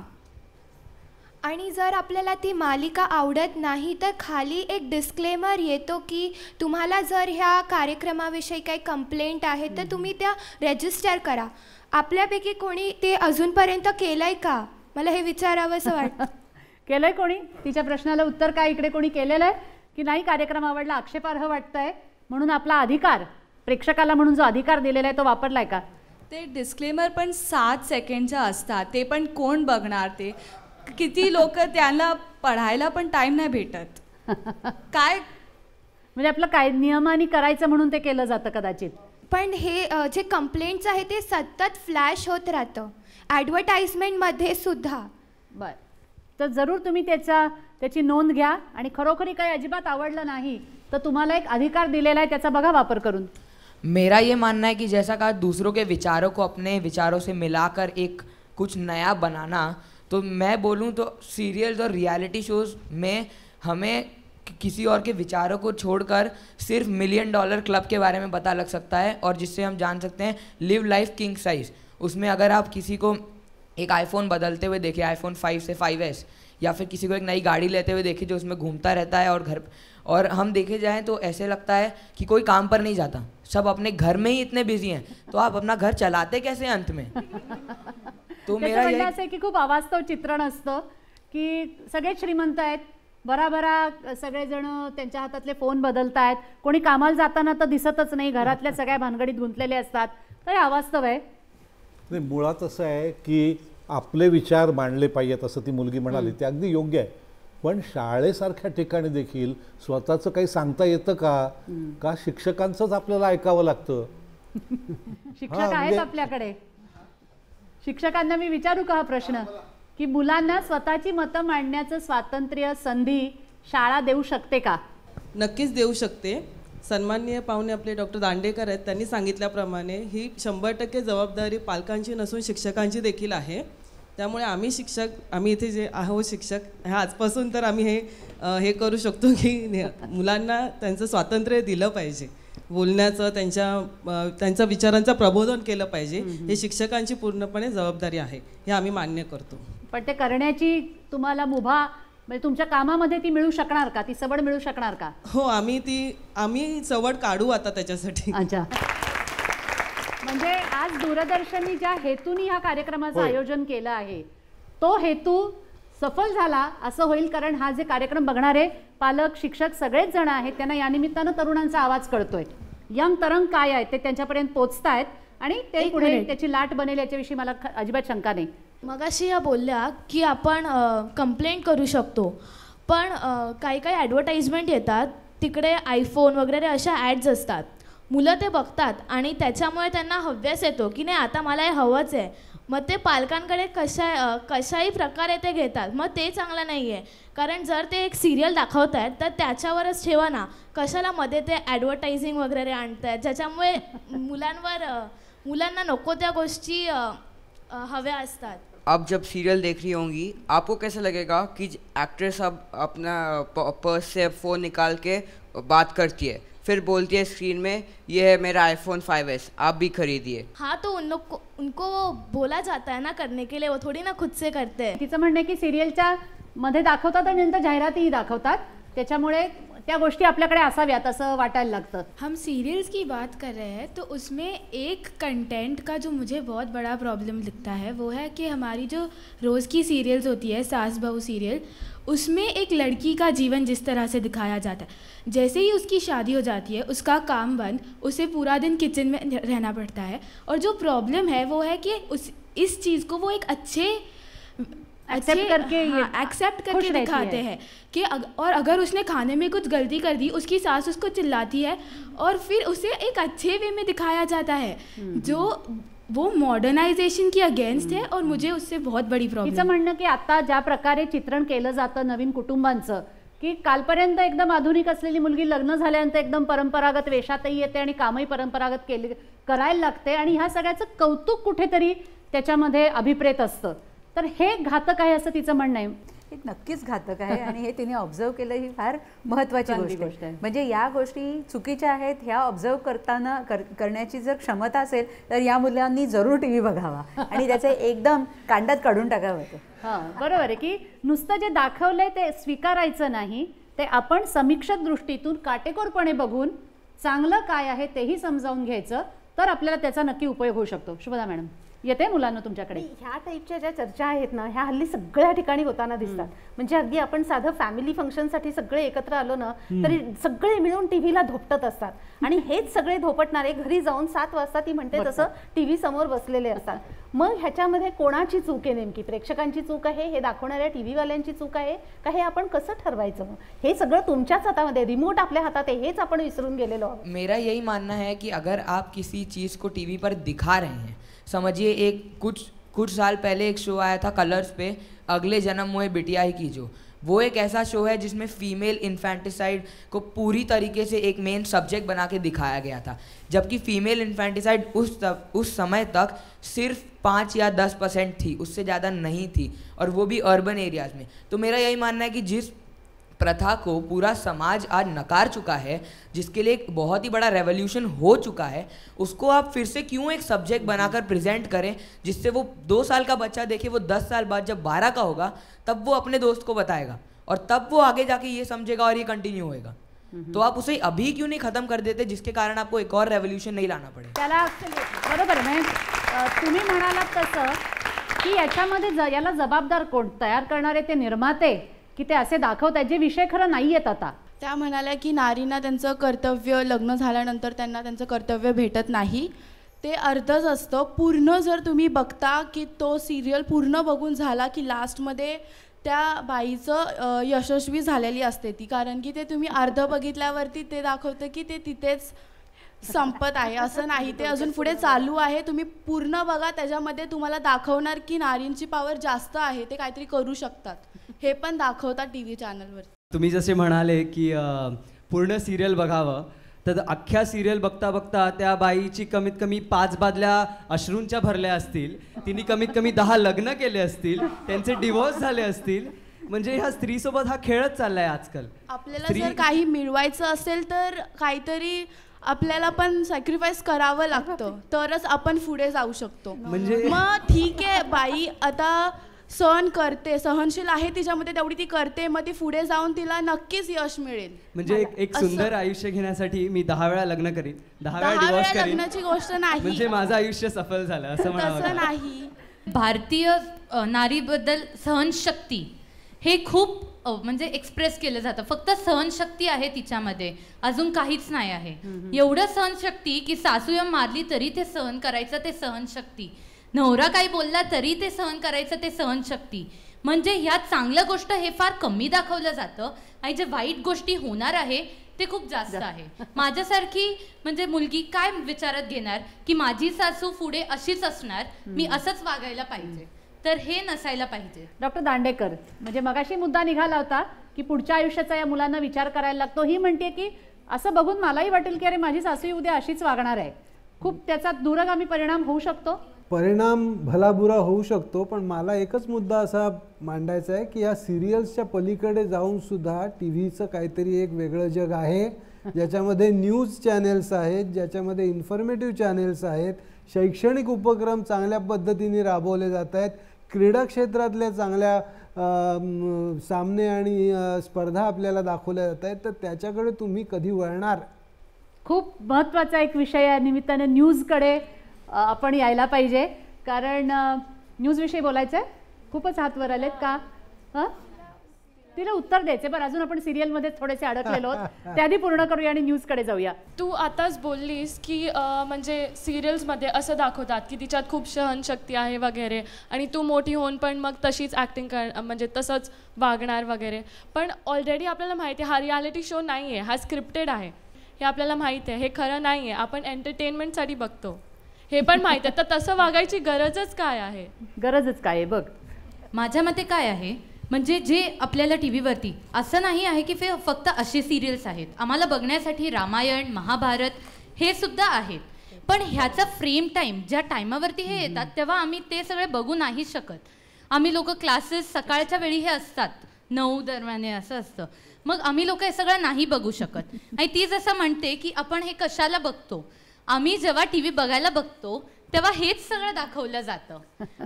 आणि जर आपल्याला ती मालिका आवडत नाही तर खाली एक डिस्क्लेमर येतो की तुम्हाला जर ह्या कार्यक्रमाविषयी काही कंप्लेंट आहे तर तुम्ही त्या रजिस्टर करा. आपल्यापैकी कोणी ते अजूनपर्यंत केलंय का, मला हे विचारावंसं वाटतं. केलंय कोणी? तिच्या प्रश्नाला उत्तर काय इकडे कोणी केलेलं आहे की नाही कार्यक्रम आवडला, आक्षेपार्ह वाटतंय म्हणून आपला अधिकार प्रेक्षकाला म्हणून जो अधिकार दिलेला आहे तो वापरलाय का? ते डिस्क्लेमर पण 7 सेकंडचं असतात, ते पण कोण बघणार, ते किती लोक त्यांना पढायला पण टाइम नाही भेटत. काय म्हणजे आपलं काय नियमाने करायचं म्हणून ते केलं जातं कदाचित. पण हे जे कंप्लेंट्स आहे ते सतत फ्लॅश होत राहतं ॲडव्हर्टाइजमेंटमध्ये सुद्धा. बरं, तर जरूर तुम्ही त्याची नोंद घ्या आणि खरोखरी काही अजिबात आवडलं नाही तर तुम्हाला एक अधिकार दिलेला आहे, त्याचा बघा वापर करून. मेरा ये मानना है कि जैसा कहा दूसरों के विचारों को अपने विचारों से मिलाकर एक कुछ नया बनाना, तो मैं बोलूँ तो सीरियल्स और रियलिटी शोज़ में हमें किसी और के विचारों को छोड़कर सिर्फ $1 मिलियन क्लब के बारे में पता लग सकता है, और जिससे हम जान सकते हैं लिव लाइफ किंग साइज। उसमें अगर आप किसी को एक आईफोन बदलते हुए देखें, आईफोन 5 से 5S, या फिर किसी को एक नई गाड़ी लेते हुए देखें जो उसमें घूमता रहता है, और हम देखे जाएं तो ऐसे लगता है कि कोई काम पर नहीं जाता, सब अपने घर में ही इतने बिजी हैं, तो आप अपना घर चलाते कैसे अंत में? तो मेरा म्हणणं असं आहे की खूप अवास्तव चित्रण असतं की सगळे श्रीमंत आहेत, भराभरा सगळेजण त्यांच्या हातातले फोन बदलतायत, कोणी कामाला जाताना तर दिसतच नाही, घरातल्या सगळ्या भानगडीत गुंतलेले असतात, तर हे अवास्तव आहे. नाही, मुळात असं आहे की आपले विचार मांडले पाहिजेत असं ती मुलगी म्हणाली, ते अगदी योग्य आहे. पण शाळेसारख्या ठिकाणी देखील स्वतःचं काही सांगता येतं का शिक्षकांचंच आपल्याला ऐकावं लागतं? शिक्षक आहेत आपल्याकडे. शिक्षकांना मी विचारू का हा प्रश्न की मुलांना स्वतःची मतं मांडण्याचं स्वातंत्र्य, संधी शाळा देऊ शकते का? नक्कीच देऊ शकते. सन्माननीय पाहुणे आपले डॉक्टर दांडेकर आहेत, त्यांनी सांगितल्याप्रमाणे ही 100% जबाबदारी पालकांची नसून शिक्षकांची देखील आहे. त्यामुळे आम्ही इथे जे आहोत शिक्षक, ह्या आजपासून तर आम्ही हे करू शकतो की मुलांना त्यांचं स्वातंत्र्य दिलं पाहिजे, बोलण्याचं, त्यांच्या विचारांचं प्रबोधन केलं पाहिजे. हे शिक्षकांची पूर्णपणे जबाबदारी आहे, हे आम्ही मान्य करतो. पण ते करण्याची तुम्हाला मुभा म्हणजे तुमच्या कामामध्ये ती मिळू शकणार का? ती सवड मिळू शकणार का? हो, आम्ही सवड काढू आता त्याच्यासाठी. अच्छा, म्हणजे आज दूरदर्शननी ज्या हेतूनी हा कार्यक्रमाचं आयोजन केलं आहे तो हेतू सफल झाला असं होईल, कारण हा जे कार्यक्रम बघणारे पालक, शिक्षक सगळेच जण आहेत, त्यांना या निमित्तानं तरुणांचा आवाज कळतोय. यंग तरंग काय आहे ते त्यांच्यापर्यंत पोहोचतायत आणि ते पुढे त्याची लाट बनेल याच्याविषयी मला अजिबात शंका नाही. मगाशी या बोलल्या की आपण कंप्लेंट करू शकतो, पण काही ॲडव्हर्टाइजमेंट येतात तिकडे आयफोन वगैरे अशा ॲड्स असतात, मुलं ते बघतात आणि त्याच्यामुळे त्यांना हव्यास येतो की नाही आता मला हे हवंच आहे. मग ते पालकांकडे कशाही प्रकारे ते घेतात, मग ते चांगलं नाही आहे. कारण जर ते एक सिरियल दाखवत आहेत तर त्याच्यावरच ठेवा ना, कशाला मध्ये ते ॲडव्हर्टायझिंग वगैरे आणत आहेत ज्याच्यामुळे मुलांना नको त्या गोष्टी हव्या असतात. आप जब सीरियल देख रही होंगी आपको कैसा लगेगा कि एक्ट्रेस अब अपना पर्स से फ़ोन निकाल के बात करती है, फिर बोलती है स्क्रीन में ये है मेरा आईफोन 5S, आप भी खरीदिए. हाँ, तो उनको बोला जाता है ना करने के लिए, वो थोड़ी ना खुद से करते हैं. तिचं म्हणणं की सिरियलच्या मध्ये दाखवतात आणि नंतर जाहिरातीही दाखवतात, त्याच्यामुळे त्या गोष्टी आपल्याकडे असाव्यात असं वाटायला लगता. हम सीरियल्स की बात कर रहे हैं तो उसमें एक कंटेंट का जो मुझे बहुत बड़ा प्रॉब्लम दिखता है वो है कि हमारी जो रोज़ की सीरियल्स होती है, सास बहू सीरियल, उसमें एक लड़की का जीवन जिस तरह से दिखाया जाता है, जैसे ही उसकी शादी हो जाती है उसका काम बंद, उसे पूरा दिन किचन में रहना पड़ता है. और जो प्रॉब्लम है वो है कि इस चीज़ को वो एक अच्छे एक्सेप्ट करके दिखाते हैं कि और अगर उसने खाने में कुछ गलती कर दी उसकी सास उसको चिल्लाती है और फिर उसे एक अच्छे वे में दिखाया जाता है, जो वो मॉडर्नायझेशन की अगेन्स्ट है और मुझे उससे बहुत बड़ी प्रॉब्लेम. तिचं म्हणणं की आता ज्या प्रकारे चित्रण केलं जातं नवीन कुटुंबांचं, की कालपर्यंत एकदम आधुनिक असलेली मुलगी लग्न झाल्यानंतर एकदम परंपरागत वेशातही येते आणि कामही परंपरागत करायला लागते आणि ह्या सगळ्याचं कौतुक कुठेतरी त्याच्यामध्ये अभिप्रेत असतं. तर हे घातक आहे असं तिचं म्हणणं आहे. एक नक्कीच घातक आहे आणि हे तिने ऑब्झर्व केलं ही फार महत्त्वाची गोष्ट आहे. म्हणजे या गोष्टी चुकीच्या आहेत ह्या ऑब्झर्व करण्याची जर क्षमता असेल तर या मुलांनी जरूर टी व्ही बघावा आणि त्याचे एकदम कांडात काढून टाकावं. हां, बरोबर आहे की नुसतं जे दाखवलंय ते स्वीकारायचं नाही, ते आपण समीक्षक दृष्टीतून काटेकोरपणे बघून चांगलं काय आहे तेही समजावून घ्यायचं, तर आपल्याला त्याचा नक्की उपयोग होऊ शकतो. शुभदा मॅडम, येते मुलांना तुमच्याकडे? ह्या टाईपच्या ज्या चर्चा आहेत ना ह्या हल्ली सगळ्या ठिकाणी होताना दिसतात. म्हणजे अगदी आपण साधं फॅमिली फंक्शनसाठी सगळे एकत्र आलो ना तरी सगळे मिळून टीव्हीला धोपटत असतात आणि हेच सगळे धोपटणारे घरी जाऊन 7 वाजता ती म्हणते तसं टीव्ही समोर बसलेले असतात. मग ह्याच्यामध्ये कोणाची चूक आहे नेमकी? प्रेक्षकांची चूक आहे, हे दाखवणाऱ्या टीव्हीवाल्यांची चूक आहे का? हे आपण कसं ठरवायचं? हे सगळं तुमच्याच हातामध्ये, रिमोट आपल्या हातात आहे, हेच आपण विसरून गेलेलो आहोत. मेरा यही मानना है कि अगर आप किसी चीज़ को टीवी पर दिखा रहे हैं, समझिए एक कुछ साल पहले एक शो आया था कलर्स पे, अगले जन्म मोए बिटिया ही कीजो. वो एक ऐसा शो है जिसमें फीमेल इन्फेंटिसाइड को पूरी तरीके से एक मेन सब्जेक्ट बना के दिखाया गया था, जबकि फीमेल इन्फेंटिसाइड उस समय तक सिर्फ 5 या 10% थी, उससे ज़्यादा नहीं थी, और वो भी अर्बन एरियाज़ में. तो मेरा यही मानना है कि जिस प्रथा को पूरा समाज आज नकार चुका है, जिसके लिए एक बहुत ही बड़ा रेवोल्यूशन हो चुका है, उसको आप फिर से क्यों एक सब्जेक्ट बनाकर प्रेजेंट करें जिससे वो 2 साल का बच्चा देखे, वो 10 साल बाद जब 12 का होगा तब वो अपने दोस्त को बताएगा और तब वो आगे जाके ये समझेगा और ये कंटिन्यू होएगा। तो आप उसे अभी क्यों नहीं खत्म कर देते, जिसके कारण आपको एक और रेवोल्यूशन नहीं लाना पड़े। त्याला बरोबर आहे, तुम्ही म्हणालात तसं की याच्यामध्ये याला जबाबदार कोण, तयार करणारे ते निर्माते की ते असे दाखवतात जे विषय खरं नाही आहेत आता? त्या म्हणाल्या की नारींना त्यांचं कर्तव्य लग्न झाल्यानंतर त्यांना त्यांचं कर्तव्य भेटत नाही, ते अर्धच असतं. पूर्ण जर तुम्ही बघता की तो सिरियल पूर्ण बघून झाला की लास्टमध्ये त्या बाईचं यशस्वी झालेली असते ती, कारण की ते तुम्ही अर्ध बघितल्यावरती ते दाखवतं की ते तिथेच संपत आहे, असं नाही, ते अजून पुढे चालू आहे. तुम्ही पूर्ण बघा, त्याच्यामध्ये तुम्हाला दाखवणार की नारींची पॉवर जास्त आहे, ते काहीतरी करू शकतात, हे पण दाखवतात TV चॅनलवर. तुम्ही जसे म्हणाले की पूर्ण सिरियल बघावं, तर अख्ख्या सिरियल बघता बघता त्या बाईची कमीत कमी 5 बादल्या अश्रूंच्या भरल्या असतील, तिने कमीत कमी 10 लग्न केले असतील, त्यांचे डिवोर्स झाले असतील. म्हणजे ह्या स्त्रीसोबत हा खेळच चाललाय आजकाल. आपल्याला जर काही मिळवायचं असेल तर काहीतरी आपल्याला पण सॅक्रिफाईस करावं लागतं, तरच आपण पुढे जाऊ शकतो. म्हणजे मग ठीक आहे, बाई आता सहन करते, सहनशील आहे तिच्यामध्ये तेवढी, ती करते, मग ती पुढे जाऊन तिला नक्कीच यश मिळेल. म्हणजे एक सुंदर आयुष्य घेण्यासाठी मी 10 वेळा लग्न करीन, 10 वेळा 10 डिवोर्स वेळा करीन, लग्नाची गोष्ट नाही, म्हणजे माझं आयुष्य सफल झालं असं म्हणावं. तसं नाही. भारतीय नारीबद्दल सहनशक्ती हे खूप म्हणजे एक्सप्रेस केलं जातं. फक्त सहनशक्ती आहे तिच्यामध्ये, अजून काहीच नाही आहे. एवढं सहनशक्ती की सासू मारली तरी ते सहन करायचं, ते सहनशक्ती. नवरा काही बोलला तरी ते सहन करायचं, ते सहनशक्ती. म्हणजे ह्यात चांगलं गोष्ट हे फार कमी दाखवलं जातं आणि जे वाईट गोष्टी होणार आहे ते खूप जास्त आहे. माझ्यासारखी म्हणजे मुलगी काय विचारात घेणार की माझी सासू पुढे अशीच असणार, मी असंच वागायला पाहिजे, तर हे नसायला पाहिजे. डॉक्टर दांडेकर, म्हणजे मगाशी मुद्दा निघाला होता की पुढच्या आयुष्याचा या मुलांना विचार करायला लागतो. ही म्हणते की असं बघून मलाही वाटेल की अरे माझी सासू उद्या अशीच वागणार आहे, खूप त्याचा दूरगामी परिणाम होऊ शकतो. परिणाम भलाबुरा होऊ शकतो, पण मला एकच मुद्दा असा मांडायचा आहे की या सिरियल्सच्या पलीकडे जाऊन सुद्धा TVचं काहीतरी एक वेगळं जग आहे, ज्याच्यामध्ये न्यूज चॅनेल्स आहेत, ज्याच्यामध्ये इन्फॉर्मेटिव्ह चॅनेल्स आहेत, शैक्षणिक उपक्रम चांगल्या पद्धतीने राबवले जात आहेत, क्रीडा क्षेत्रातल्या चांगल्या सामने आणि स्पर्धा आपल्याला दाखवल्या जात आहेत. तर त्याच्याकडे तुम्ही कधी वळणार? खूप महत्त्वाचा एक विषय या निमित्ताने न्यूजकडे आपण यायला पाहिजे, कारण न्यूजविषयी बोलायचं आहे. खूपच हात वर आलेत का? तिला उत्तर द्यायचे, पण अजून आपण सिरियलमध्ये थोडेसे अडकलेलो आहोत, त्याआधी पूर्ण करूया आणि न्यूजकडे जाऊया. तू आताच बोललीस की म्हणजे सिरियल्समध्ये असं दाखवतात की तिच्यात खूप सहनशक्ती आहे वगैरे, आणि तू मोठी होऊन पण मग तशीच ॲक्टिंग म्हणजे तसंच वागणार वगैरे. पण ऑलरेडी आपल्याला माहिती आहे हा रियालिटी शो नाही आहे, हा स्क्रिप्टेड आहे, हे आपल्याला माहिती आहे, हे खरं नाही आहे, आपण एंटरटेनमेंटसाठी बघतो, हे पण माहिती आहे. तर तसं वागायची गरजच काय आहे? गरजच काय आहे बघ. माझ्या मते काय आहे, म्हणजे जे आपल्याला TVवरती असं नाही आहे की फक्त असे सिरियल्स आहेत, आम्हाला बघण्यासाठी रामायण महाभारत हे सुद्धा आहेत, पण ह्याचा फ्रेम टाईम ज्या टायमावरती हे येतात तेव्हा आम्ही ते सगळे बघू नाही शकत. आम्ही लोक क्लासेस सकाळच्या वेळी हे असतात 9 दरम्यान असं असतं, मग आम्ही लोक हे सगळं नाही बघू शकत. आणि ती जसं म्हणते की आपण हे कशाला बघतो, आम्ही जेव्हा TV बघायला बघतो तेव्हा हेच सगळं दाखवलं जातं,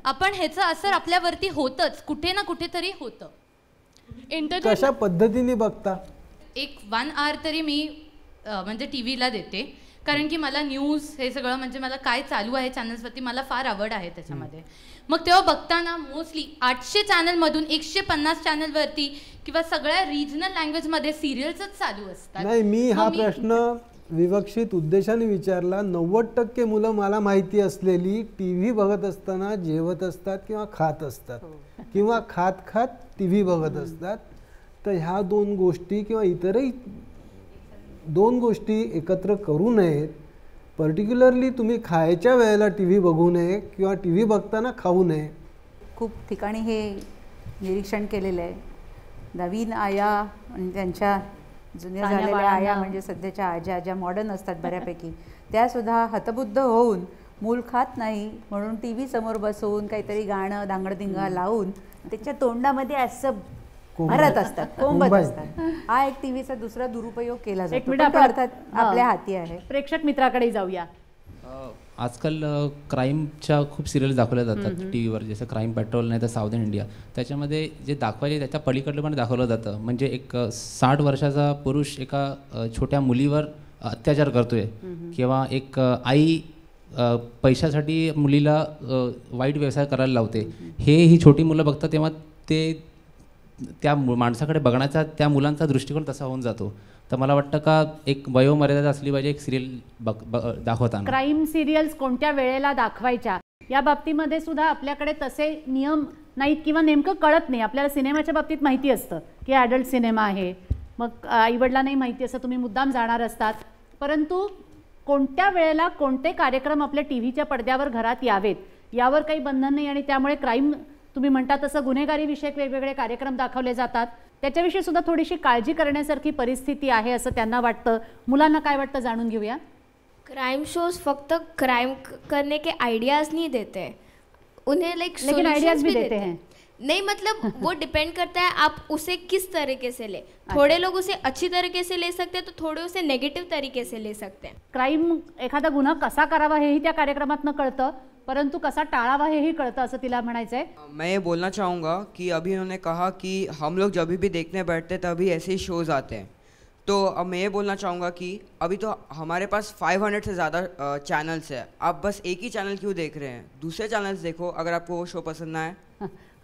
आपण ह्याचं असर आपल्यावरती होतच, कुठे ना कुठेतरी होतं. कशा पद्धतीने बघता? एक 1 आवर तरी मी म्हणजे TVला देते, कारण की मला न्यूज हे सगळं म्हणजे मला काय चालू आहे चॅनल्सवरती मला फार आवड आहे त्याच्यामध्ये. मग तेव्हा बघताना मोस्टली 800 चॅनलमधून 150 चॅनलवरती किंवा सगळ्या रिजनल लँग्वेजमध्ये सिरियल्सच चालू असतात. नाही, मी हा प्रश्न विवक्षित उद्देशाने विचारला. 90% मुलं मला माहिती असलेली TV बघत असताना जेवत असतात किंवा खात असतात, किंवा खात खात TV बघत असतात. तर ह्या 2 गोष्टी किंवा इतरही 2 गोष्टी एकत्र करू नयेत. पर्टिक्युलरली तुम्ही खायच्या वेळेला TV बघू नये किंवा TV बघताना खाऊ नये. खूप ठिकाणी हे निरीक्षण केलेलं आहे. नवीन आया आणि त्यांच्या जुन्या झालेल्या आया म्हणजे सध्याच्या आज्या ज्या मॉडर्न असतात बऱ्यापैकी, त्यासुद्धा हतबुद्ध होऊन मूल खात नाही म्हणून TV समोर बसवून काहीतरी गाणं दांगडदिंगा लावून त्याच्या तोंडामध्ये असं भरत असतात, कोंबत असतात. हा एक टीव्हीचा दुसरा दुरुपयोग केला एक जातो, मिनिट पण तो आपण अर्थात आपल्या हाती आहे. प्रेक्षक मित्राकडे जाऊया. आजकाल क्राईमच्या खूप सिरियल दाखवल्या जातात टी व्हीवर, जसं क्राईम पेट्रोल नाही तर साऊदर्न इंडिया. त्याच्यामध्ये जे दाखवायचे त्याच्या पलीकडलं पण दाखवलं जातं. म्हणजे एक 60 वर्षाचा पुरुष एका छोट्या मुलीवर अत्याचार करतोय किंवा एक आई पैशासाठी मुलीला वाईट व्यवसाय करायला लावते. हे ही छोटी मुलं बघतात तेव्हा ते त्या माणसाकडे बघण्याचा त्या मुलांचा दृष्टिकोन तसा होऊन जातो. तर मला वाटतं का एक वयोमर्यादा असली पाहिजे एक सिरियल दाखवताना. क्राईम सिरियल्स कोणत्या वेळेला दाखवायच्या या बाबतीमध्ये सुद्धा आपल्याकडे तसे नियम नाहीत किंवा नेमकं कळत नाही. आपल्याला सिनेमाच्या बाबतीत माहिती असतं की ॲडल्ट सिनेमा आहे, मग आईवडिलांनाही माहिती असतं, तुम्ही मुद्दाम जाणार असतात. परंतु कोणत्या वेळेला कोणते कार्यक्रम आपल्या टी व्हीच्या पडद्यावर घरात यावेत यावर काही बंधन नाही. आणि त्यामुळे क्राईम तुम्ही म्हणता तसं गुन्हेगारी विषयक वेगवेगळे कार्यक्रम दाखवले जातात. त्याच्याविषयी सुद्धा थोडीशी काळजी करण्यासारखी परिस्थिती आहे असं त्यांना वाटतं. मुलांना काय वाटतं जाणून घेऊया. क्राइम शोज फक्त क्राइम करने के आइडियाज़ नहीं देते, उन्हें लेकिन आइडियाज़ भी देते हैं. नहीं मतलब वो डिपेंड करता है आप उसे किस तरीके से ले. थोड़े लोग उसे अच्छी तरीके से ले सकते हैं तो थोड़े उसे नेगेटिव तरीके से ले सकते हैं. क्राईम एखादा गुन्हा कसा करावा हेही त्या कार्यक्रमातनं कळतं, परंतु कसा टाळावा हेही कळतं असं तिला म्हणायचं आहे. मैं ये बोलना चाहूँगा कि अभी उन्होंने कहा कि हम लोग जब भी देखने बैठते तभी ऐसे ही शोज़ आते हैं. तो अब मैं ये बोलना चाहूँगा कि अभी तो हमारे पास 500 से ज़्यादा चैनल्स हैं. आप बस एक ही चैनल क्यों देख रहे हैं? दूसरे चॅनल्स देखो अगर आपको वो शो पसंद ना है.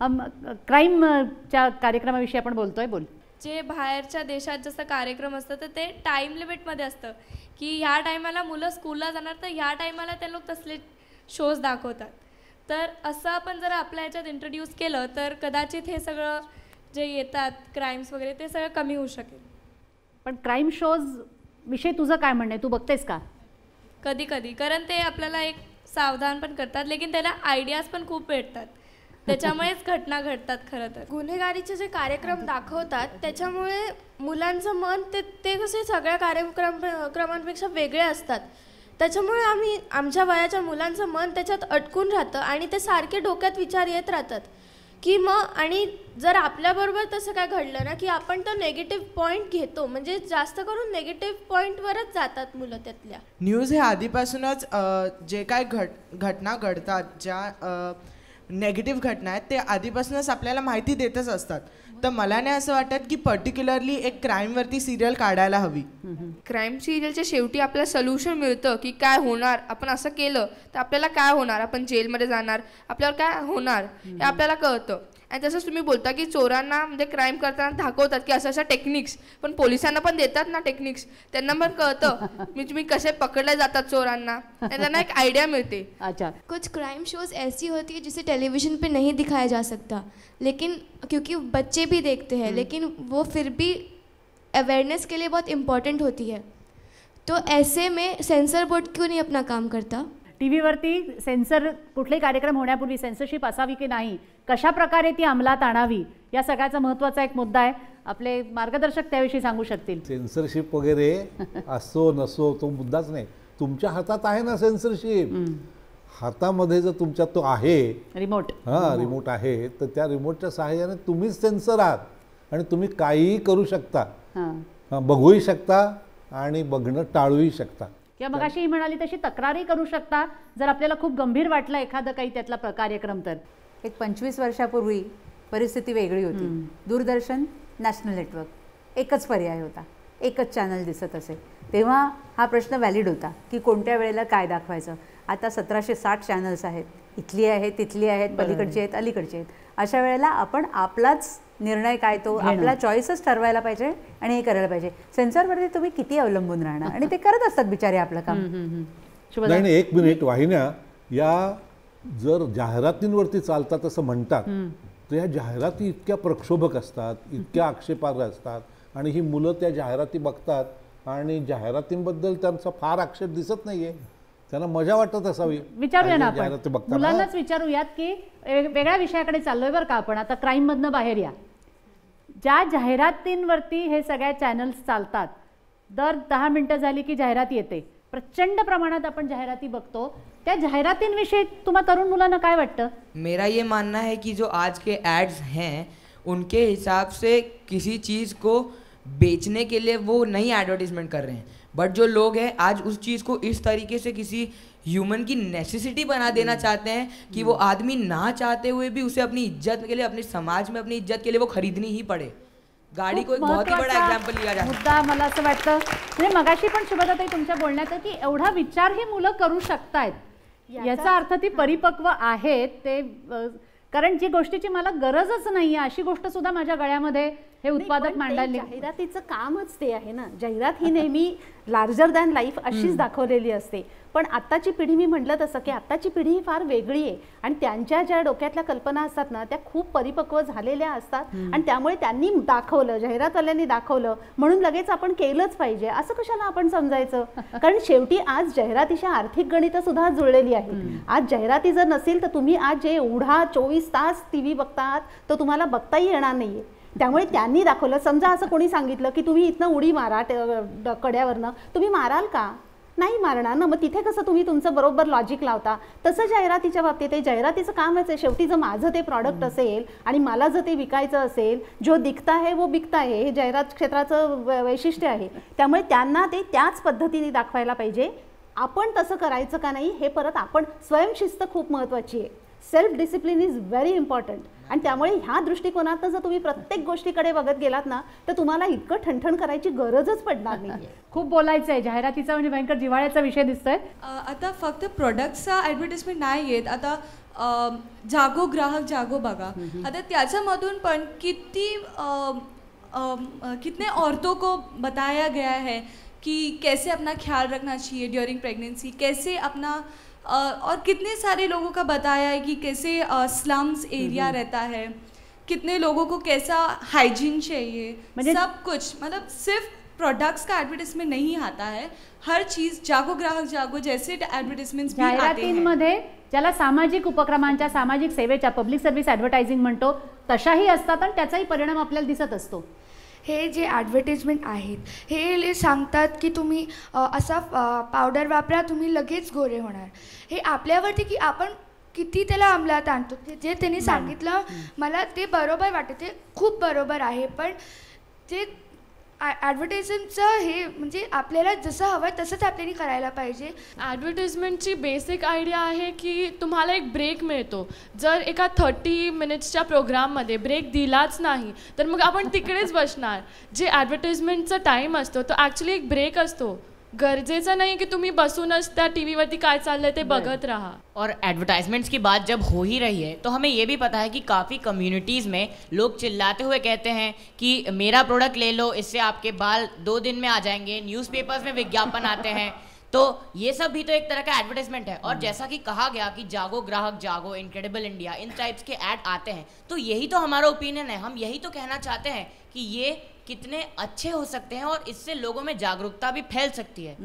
हम क्राईमच्या कार्यक्रमाविषयी आपण बोलतोय. बोल. जे बाहेरच्या देशात जसं कार्यक्रम असतं तर ते टाईम लिमिटमध्ये असतं की ह्या टायमाला मुलं स्कूलला जाणार तर ह्या टायमाला ते लोक तसले शोज दाखवतात. तर असं आपण जर आपल्या ह्याच्यात इंट्रोड्यूस केलं तर कदाचित हे सगळं जे येतात क्राईम्स वगैरे ते सगळं कमी होऊ शकेल. पण क्राईम शोज विषयी तुझं काय म्हणणं आहे? तू बघतेस का? कधी कधी, कारण ते आपल्याला एक सावधान पण करतात, लेकिन त्याला आयडियाज पण खूप भेटतात, त्याच्यामुळेच घटना घडतात. खरं तर गुन्हेगारीचे जे कार्यक्रम दाखवतात त्याच्यामुळे मुलांचं मन ते कसे सगळ्या कार्यक्रमांपेक्षा वेगळे असतात. त्याच्यामुळे आम्ही आमच्या वयाच्या मुलांचं मन त्याच्यात अटकून राहतं आणि ते सारखे डोक्यात विचार येत राहतात की मग, आणि जर आपल्याबरोबर तसं काय घडलं ना की आपण तो नेगेटिव्ह पॉईंट घेतो, म्हणजे जास्त करून नेगेटिव्ह पॉईंटवरच जातात मुलं त्यातल्या. न्यूज हे आधीपासूनच जे काय घटना घडतात, ज्या नेगेटिव्ह घटना आहेत ते आधीपासूनच आपल्याला माहिती देतच असतात. तर मला नाही असं वाटत की पर्टिक्युलरली एक क्राईमवरती सिरियल काढायला हवी. क्राईम सिरियलच्या शेवटी आपल्याला सोल्युशन मिळतं की काय होणार, आपण असं केलं तर आपल्याला काय होणार, आपण जेलमध्ये जाणार, आपल्यावर काय होणार हे आपल्याला कळतं. आणि तसंच तुम्ही बोलता की चोरांना म्हणजे क्राईम करताना दाखवतात की अशा टेक्निक्स, पण पोलिसांना पण देतात ना टेक्निक्स, त्यांना पण कळतं मी तुम्ही कसे पकडले जातात चोरांना, त्यांना एक आइडिया मिळते. अच्छा, कुछ क्राइम शोज ऐसी होती है जिसे टेलीविज़न पे नहीं दिखाया जा सकता, लेकिन क्योंकि बच्चे भी देखते हैं, लेकिन वो फिर भी अवेयरनेस के लिए बहुत इम्पॉर्टेंट होती है. तो ऐसे में सेंसर बोर्ड क्यों नहीं अपना काम करता? टी व्हीवरती सेन्सर कुठलेही कार्यक्रम होण्यापूर्वी सेन्सरशिप असावी की नाही, कशा प्रकारे ती अंमलात आणावी, या सगळ्याचा महत्त्वाचा एक मुद्दा आहे. आपले मार्गदर्शक त्याविषयी सांगू शकतील. सेन्सरशिप वगैरे असो नसो तो मुद्दाच नाही, तुमच्या हातात आहे ना सेन्सरशिप. हातामध्ये जर तुमच्या तो आहे रिमोट, रिमोट आहे, तर त्या रिमोटच्या सहाय्याने तुम्हीच सेन्सर आहात आणि तुम्ही काहीही करू शकता, बघूही शकता आणि बघणं टाळूही शकता. किंवा मग अशी म्हणाली तशी तक्रारही करू शकता जर आपल्याला खूप गंभीर वाटलं एखादं काही त्यातला कार्यक्रम. तर एक 25 वर्षापूर्वी परिस्थिती वेगळी होती. दूरदर्शन, नॅशनल नेटवर्क एकच पर्याय होता, एकच चॅनल दिसत असे. तेव्हा हा प्रश्न व्हॅलिड होता की कोणत्या वेळेला काय दाखवायचं. आता 1760 चॅनल्स आहेत, इथली आहेत, तिथली आहेत, पलीकडची आहेत, अलीकडची आहेत. अशा वेळेला आपण आपलाच निर्णय काय तो आपला चॉईसच ठरवायला पाहिजे आणि हे करायला पाहिजे. सेन्सरवरती तुम्ही किती अवलंबून राहणार, आणि ते करत असतात बिचारे आपलं काम. नाही, एक मिनिट, वाहिन्या या जर जाहिरातींवरती चालतात असं म्हणतात, तर ह्या जाहिराती इतक्या प्रक्षोभक असतात, इतक्या आक्षेपार्ह असतात, आणि ही मुलं त्या जाहिराती बघतात आणि जाहिरातींबद्दल त्यांचा फार आक्षेप दिसत नाहीये, त्यांना मजा वाटत असावी. विचारूया ना आपण मुलांनाच विचारूयात की वेगळ्या विषयाकडे चाललोय बरं का आपण. आता क्राईम मधनं बाहेर या. ज्या जाहिरातींवरती हे सगळ्या चॅनल्स चालतात, दर 10 मिनिटं झाली की जाहिरात येते, प्रचंड प्रमाणात आपण जाहिराती बघतो. त्या जाहिरातींविषयी तुम्हा तरुण मुलांना काय वाटतं? मेरा ये मानना है कि जो आज के एड्स हैं उनके हिसाब से किसी चीज़ को बेचने के लिए वो नई एडवर्टीजमेंट कर रहे हैं, बट जो लोग हैं आज उस चीज़ को इस तरीके से किसी ह्यूमन की नेसेसिटी बना देना चाहते हैं कि वो आदमी ना चाहते हुए भी उसे अपनी इज्जत के लिए, अपने समाज में अपनी इज्जत के लिए वो खरीदनी ही पड़े. गाडी को एक बहुत ही बड़ा एग्जाम्पल लिया जाता मुद्दा मला असं वाटतं, म्हणजे मगाशी पण शुभदाताई तुमच्या बोलण्यात की एवढा विचार ही मुलं करू शकतायत, याचा अर्थ ती परिपक्व आहेत ते, कारण जी गोष्टीची मला गरजच नाही अशी गोष्ट सुद्धा माझ्या गळ्यामध्ये हे उत्पादक मांडायला. जाहिरातीचं कामच ते आहे ना. जाहिरात ही नेहमी लार्जर दॅन लाईफ अशीच दाखवलेली असते. पण आत्ताची पिढी, मी म्हटलं तसं की आत्ताची पिढी ही फार वेगळी आहे आणि त्यांच्या ज्या डोक्यातल्या कल्पना असतात ना त्या खूप परिपक्व झालेल्या असतात आणि त्यामुळे त्यांनी दाखवलं, जाहिरातवाल्यांनी दाखवलं म्हणून लगेच आपण केलंच पाहिजे असं कशाला आपण समजायचं. कारण शेवटी आज जाहिरातीच्या आर्थिक गणितं सुद्धा जुळलेली आहेत. आज जाहिराती जर नसेल तर तुम्ही आज जे एवढा 24 तास TV बघतात तो तुम्हाला बघताही येणार नाहीये. त्यामुळे त्यांनी दाखवलं. समजा असं कोणी सांगितलं की तुम्ही इथनं उडी मारा कड्यावरनं, तुम्ही माराल का? नाही मारणार ना. मग तिथे कसं तुम्ही तुमचं बरोबर लॉजिक लावता, तसं जाहिरातीच्या बाबतीत आहे. जाहिरातीचं कामच आहे शेवटी. जर माझं ते प्रॉडक्ट असेल आणि मला जर ते विकायचं असेल, जो दिखता है वो बिकता है, हे जाहिरात क्षेत्राचं वैशिष्ट्य आहे. त्यामुळे त्यांना ते त्याच पद्धतीने दाखवायला पाहिजे. आपण तसं करायचं का नाही हे परत आपण, स्वयंशिस्त खूप महत्त्वाची आहे. Self discipline is very important. आणि त्यामुळे ह्या दृष्टिकोनातनं जर तुम्ही प्रत्येक गोष्टीकडे बघत गेलात ना तर तुम्हाला इतकं ठणठण करायची गरजच पडणार नाही. खूप बोलायचं आहे. जाहिरातीचा म्हणजे भयंकर जिव्हाळ्याचा विषय दिसतोय. आता फक्त प्रोडक्टचा ॲडव्हर्टिजमेंट नाही येत, आता जागो ग्राहक जागो बघा. आता त्याच्यामधून पण कितने औरतों को बताया गया है कि कैसे अपना ख्याल रखना चाहिए ड्यूरिंग प्रेगनेंसी, कैसे अपना और कितने सारे लोगों का बताया है कि कैसे स्लम्स एरिया रहता है, कितने लोगों को कैसा हाइजीन चाहिए, सब कुछ. मतलब सिर्फ प्रोडक्ट्स का एडवर्टाइजमेंट नहीं आता है, हर चीज़ जागो ग्राहक जागो जैसे एडवर्टाइजमेंट्स भी आते हैं. जाहिरातींमध्ये ज्याला सामाजिक उपक्रमांच्या, सामाजिक सेवेच्या, पब्लिक सर्व्हिस ॲडव्हर्टायझिंग म्हणतो तशाही असतात आणि त्याचाही परिणाम आपल्याला दिसत असतो. हे जे ॲडव्हर्टिजमेंट आहेत हे सांगतात की तुम्ही असा पावडर वापरा, तुम्ही लगेच गोरे होणार. हे आपल्यावरती की आपण किती त्याला अंमलात आणतो. जे त्यांनी सांगितलं मला ते बरोबर वाटतं, ते खूप बरोबर आहे. पण ते ॲडव्हर्टाइजमेंटचं हे म्हणजे आपल्याला जसं हवं तसंच आपल्याला करायला पाहिजे. ॲडव्हर्टिजमेंटची बेसिक आयडिया आहे की तुम्हाला एक ब्रेक मिळतो. जर एका 30 मिनिट्सच्या प्रोग्राममध्ये ब्रेक दिलाच नाही तर मग आपण तिकडेच बसणार. जे ॲडव्हर्टिजमेंटचा टाईम असतो तो ॲक्च्युली एक ब्रेक असतो. गरजेचं नाही कि तुम्ही बसूनच त्या टीवीवरती काय चाललंय ते बघत रहा. और एडवर्टाइजमेंट्स की बात जब हो ही रही है तो हमें ये भी पता है कि काफ़ी कम्युनिटीज़ में लोग चिल्लाते हुए कहते हैं कि मेरा प्रोडक्ट ले लो, इससे आपके बाल 2 दिन में आ जाएंगे. न्यूज़पेपर्स में विज्ञापन आते हैं. तो ये सब भी तो एक तरह का एडवर्टाइजमेंट है. और जैसा कि कहा गया कि जागो ग्राहक जागो, incredible India, in types K add आते हैं. तो यही तो हमारा ओपिनियन है. हम यही तो कहना चाहते हैं कि ये कितने अच्छे हो सकते हैं और इससे लोगों में जागरूकता भी फैल सकती है.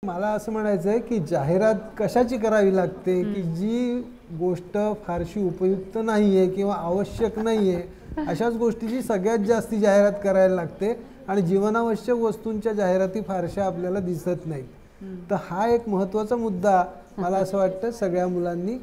मला असं म्हणायचं आहे की जाहिरात कशाची करावी लागते की जी गोष्ट फारशी उपयुक्त नाही आहे किंवा आवश्यक नाही आहे अशाच गोष्टीची सगळ्यात जास्त जाहिरात करायला लागते आणि जीवनावश्यक वस्तूंच्या जाहिराती फारशा आपल्याला दिसत नाहीत. तर हा एक महत्त्वाचा मुद्दा मला असं वाटतं सगळ्या मुलांनी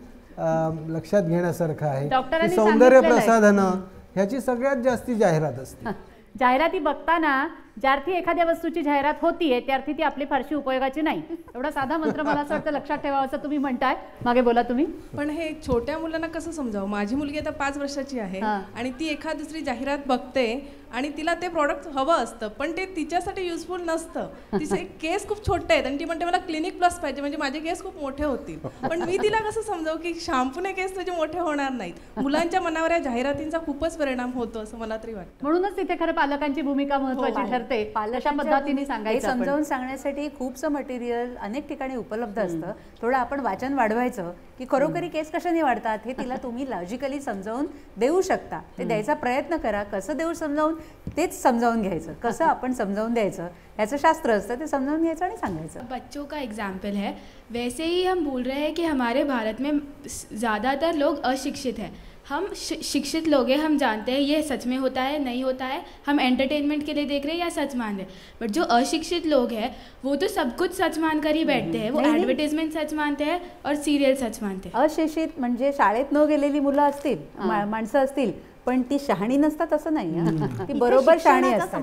लक्षात घेण्यासारखा आहे की सौंदर्य प्रसाधनं ह्याची सगळ्यात जास्त जाहिरात असते. जाहिराती बघताना ज्यार्थी एखाद्या वस्तूची जाहिरात होतीये त्यार्थी ती आपली फारशी उपयोगाची नाही. एवढा साधा मंत्र मला असं वाटतं लक्षात ठेवावा असं तुम्ही म्हणताय. मागे बोला तुम्ही. पण हे छोट्या मुलांना कसं समजावं. माझी मुलगी आता 5 वर्षाची आहे आणि ती एखाद दुसरी जाहिरात बघते आणि तिला ते प्रॉडक्ट हवं असतं पण ते तिच्यासाठी युजफुल नसतं. तिचे केस खूप छोटे आहेत आणि ती म्हणते मला क्लिनिक प्लस पाहिजे म्हणजे माझे केस खूप मोठे होतील. पण मी तिला कसं समजावं की शॅम्पूने केस तुझे मोठे होणार नाहीत. मुलांच्या मनावर या जाहिरातींचा खूपच परिणाम होतो असं मला तरी वाटतं. म्हणूनच तिथे खरं पालकांची भूमिका महत्त्वाची ठरते. अशा पद्धतीने सांगायचं. समजावून सांगण्यासाठी खूपसं मटेरियल अनेक ठिकाणी उपलब्ध असतं. थोडं आपण वाचन वाढवायचं की खरोखरी केस कशाने वाढतात हे तिला तुम्ही लॉजिकली समजावून देऊ शकता. ते द्यायचा प्रयत्न करा. कसं देऊ समजावून तेच समजावून घ्यायचं. कसं आपण समजावून द्यायचं ह्याचं शास्त्र असतं ते समजावून घ्यायचं आणि सांगायचं. बच्चों का एग्जाम्पल है. वैसे ही हम बोल रहे हैं कि हमारे भारत में ज़्यादातर लोग अशिक्षित हैं. हम शिक्षित लोग हैं, हम जानते हैं ये सच में होता है नहीं होता है, हम एंटरटेनमेंट के लिए देख रहे हैं या सच मान रहे हैं. बट जो अशिक्षित लोग हैं वो तो सब कुछ सच मानकर ही बैठते हैं. वो एडवर्टाइजमेंट सच मानते हैं और सीरियल सच मानते हैं. अशिक्षित म्हणजे शाळेत न गेलेली मुलं असतील, माणसं असतील पण ती शहाणी नसतात असं नाही हं. ती बरोबर शहाणी असतात.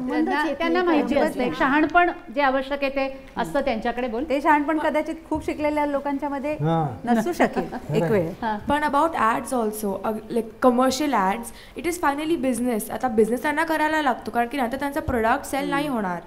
त्यांना माहिती असते शहाणपण जे आवश्यक आहे ते असतं त्यांच्याकडे. बोल. ते शहाणपण कदाचित खूप शिकलेल्या लोकांच्या मध्ये नसू शकेल एक वेळ. पण about ads also, like commercial ads, it is finally business. आता बिझनेस त्यांना करायला लागतो कारण की नंतर त्यांचा प्रोडक्ट सेल नाही होणार.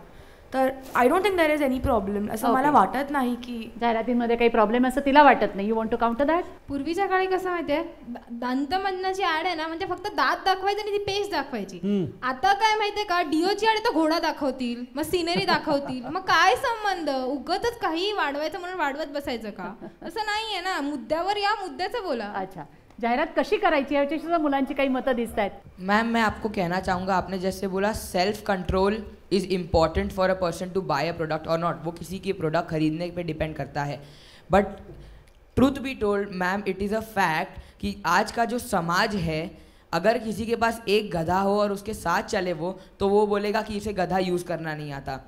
तर I don't think there is any problem असं मला वाटत नाही की जाहिरातींमध्ये काही प्रॉब्लेम असं तिला वाटत नाही. You want to counter that? पूर्वीच्या काळी कसं माहितीये, दंतमंजनाची ॲड आहे ना म्हणजे फक्त दात दाखवायचे आणि ती पेस्ट दाखवायची. आता काय माहितीये का, डिओची ॲड तर घोडा दाखवतील, मग सिनरी दाखवतील, मग काय संबंध, उगतच काही वाढवायचं म्हणून वाढवत बसायचं का? असं नाहीये ना, मुद्द्यावर या, मुद्द्याचं बोला. अच्छा, जाहिरात कशी करायची याची सुद्धा मुलांची काही मतं दिसत आहेत. मैम मैं आपको कहना चाहूँगा, आपने जैसे बोला self control is important for a person to buy a product और नॉट, वो किसी की प्रोडक्ट खरीदने पे डिपेंड करता है. But truth be told ma'am, it is a fact कि आज का जो समाज है, अगर किसी के पास एक गधा हो और उसके साथ चले वो, तो वो बोलेगा कि इसे गधा यूज़ करना नहीं आता.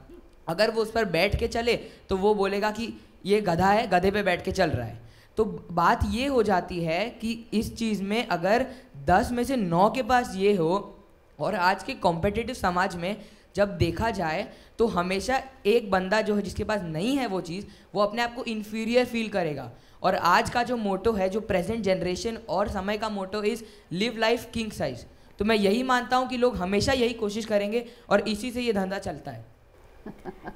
अगर वो उस पर बैठ के चले तो वो बोलेगा कि ये गधा है, गधे पे बैठ के चल रहा है. तो बात ये हो जाती है कि इस चीज़ में अगर 10 में से 9 के पास ये हो, और आज के कॉम्पिटिटिव समाज में जब देखा जाए तो हमेशा एक बंदा जो है जिसके पास नहीं है वो चीज़, वो अपने आप को इन्फीरियर फील करेगा. और आज का जो मोटो है, जो प्रेजेंट जनरेशन और समय का motor is live life king size. तो मैं यही मानता हूँ कि लोग हमेशा यही कोशिश करेंगे और इसी से ये धंधा चलता है.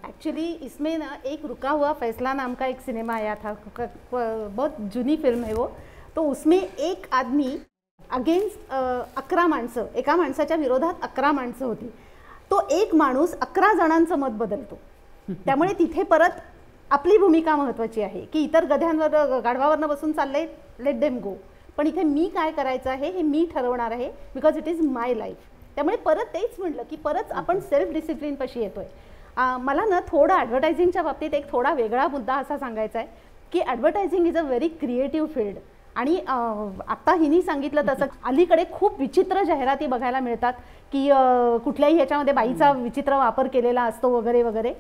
एक्चुअली इसमें ना एक रुका हुआ फैसला नाम का एक सिनेमा आया था, बहुत जुनी फिल्म है वो. तो उसमें एक आदमी अगेन्स्ट 11 माणसं, एका माणसाच्या विरोधात 11 माणसं होती. तो एक माणूस 11 जणांचं मत बदलतो. त्यामुळे तिथे परत आपली भूमिका महत्त्वाची आहे की इतर गध्यांवर गाढवावरनं बसून चाललंय, लेट देम गो. पण इथे मी काय करायचं आहे हे मी ठरवणार आहे, because it is my life. त्यामुळे परत तेच म्हटलं की परत आपण सेल्फ डिसिप्लिन पाशी येतोय. मला ना थोडं ॲडव्हर्टायझिंगच्या बाबतीत एक थोडा वेगळा मुद्दा असा सांगायचा आहे की advertising is a very creative field. आणि आत्ता हिनी सांगितलं तसं अलीकडे खूप विचित्र जाहिराती बघायला मिळतात की कुठल्याही ह्याच्यामध्ये बाईचा विचित्र वापर केलेला असतो वगैरे वगैरे.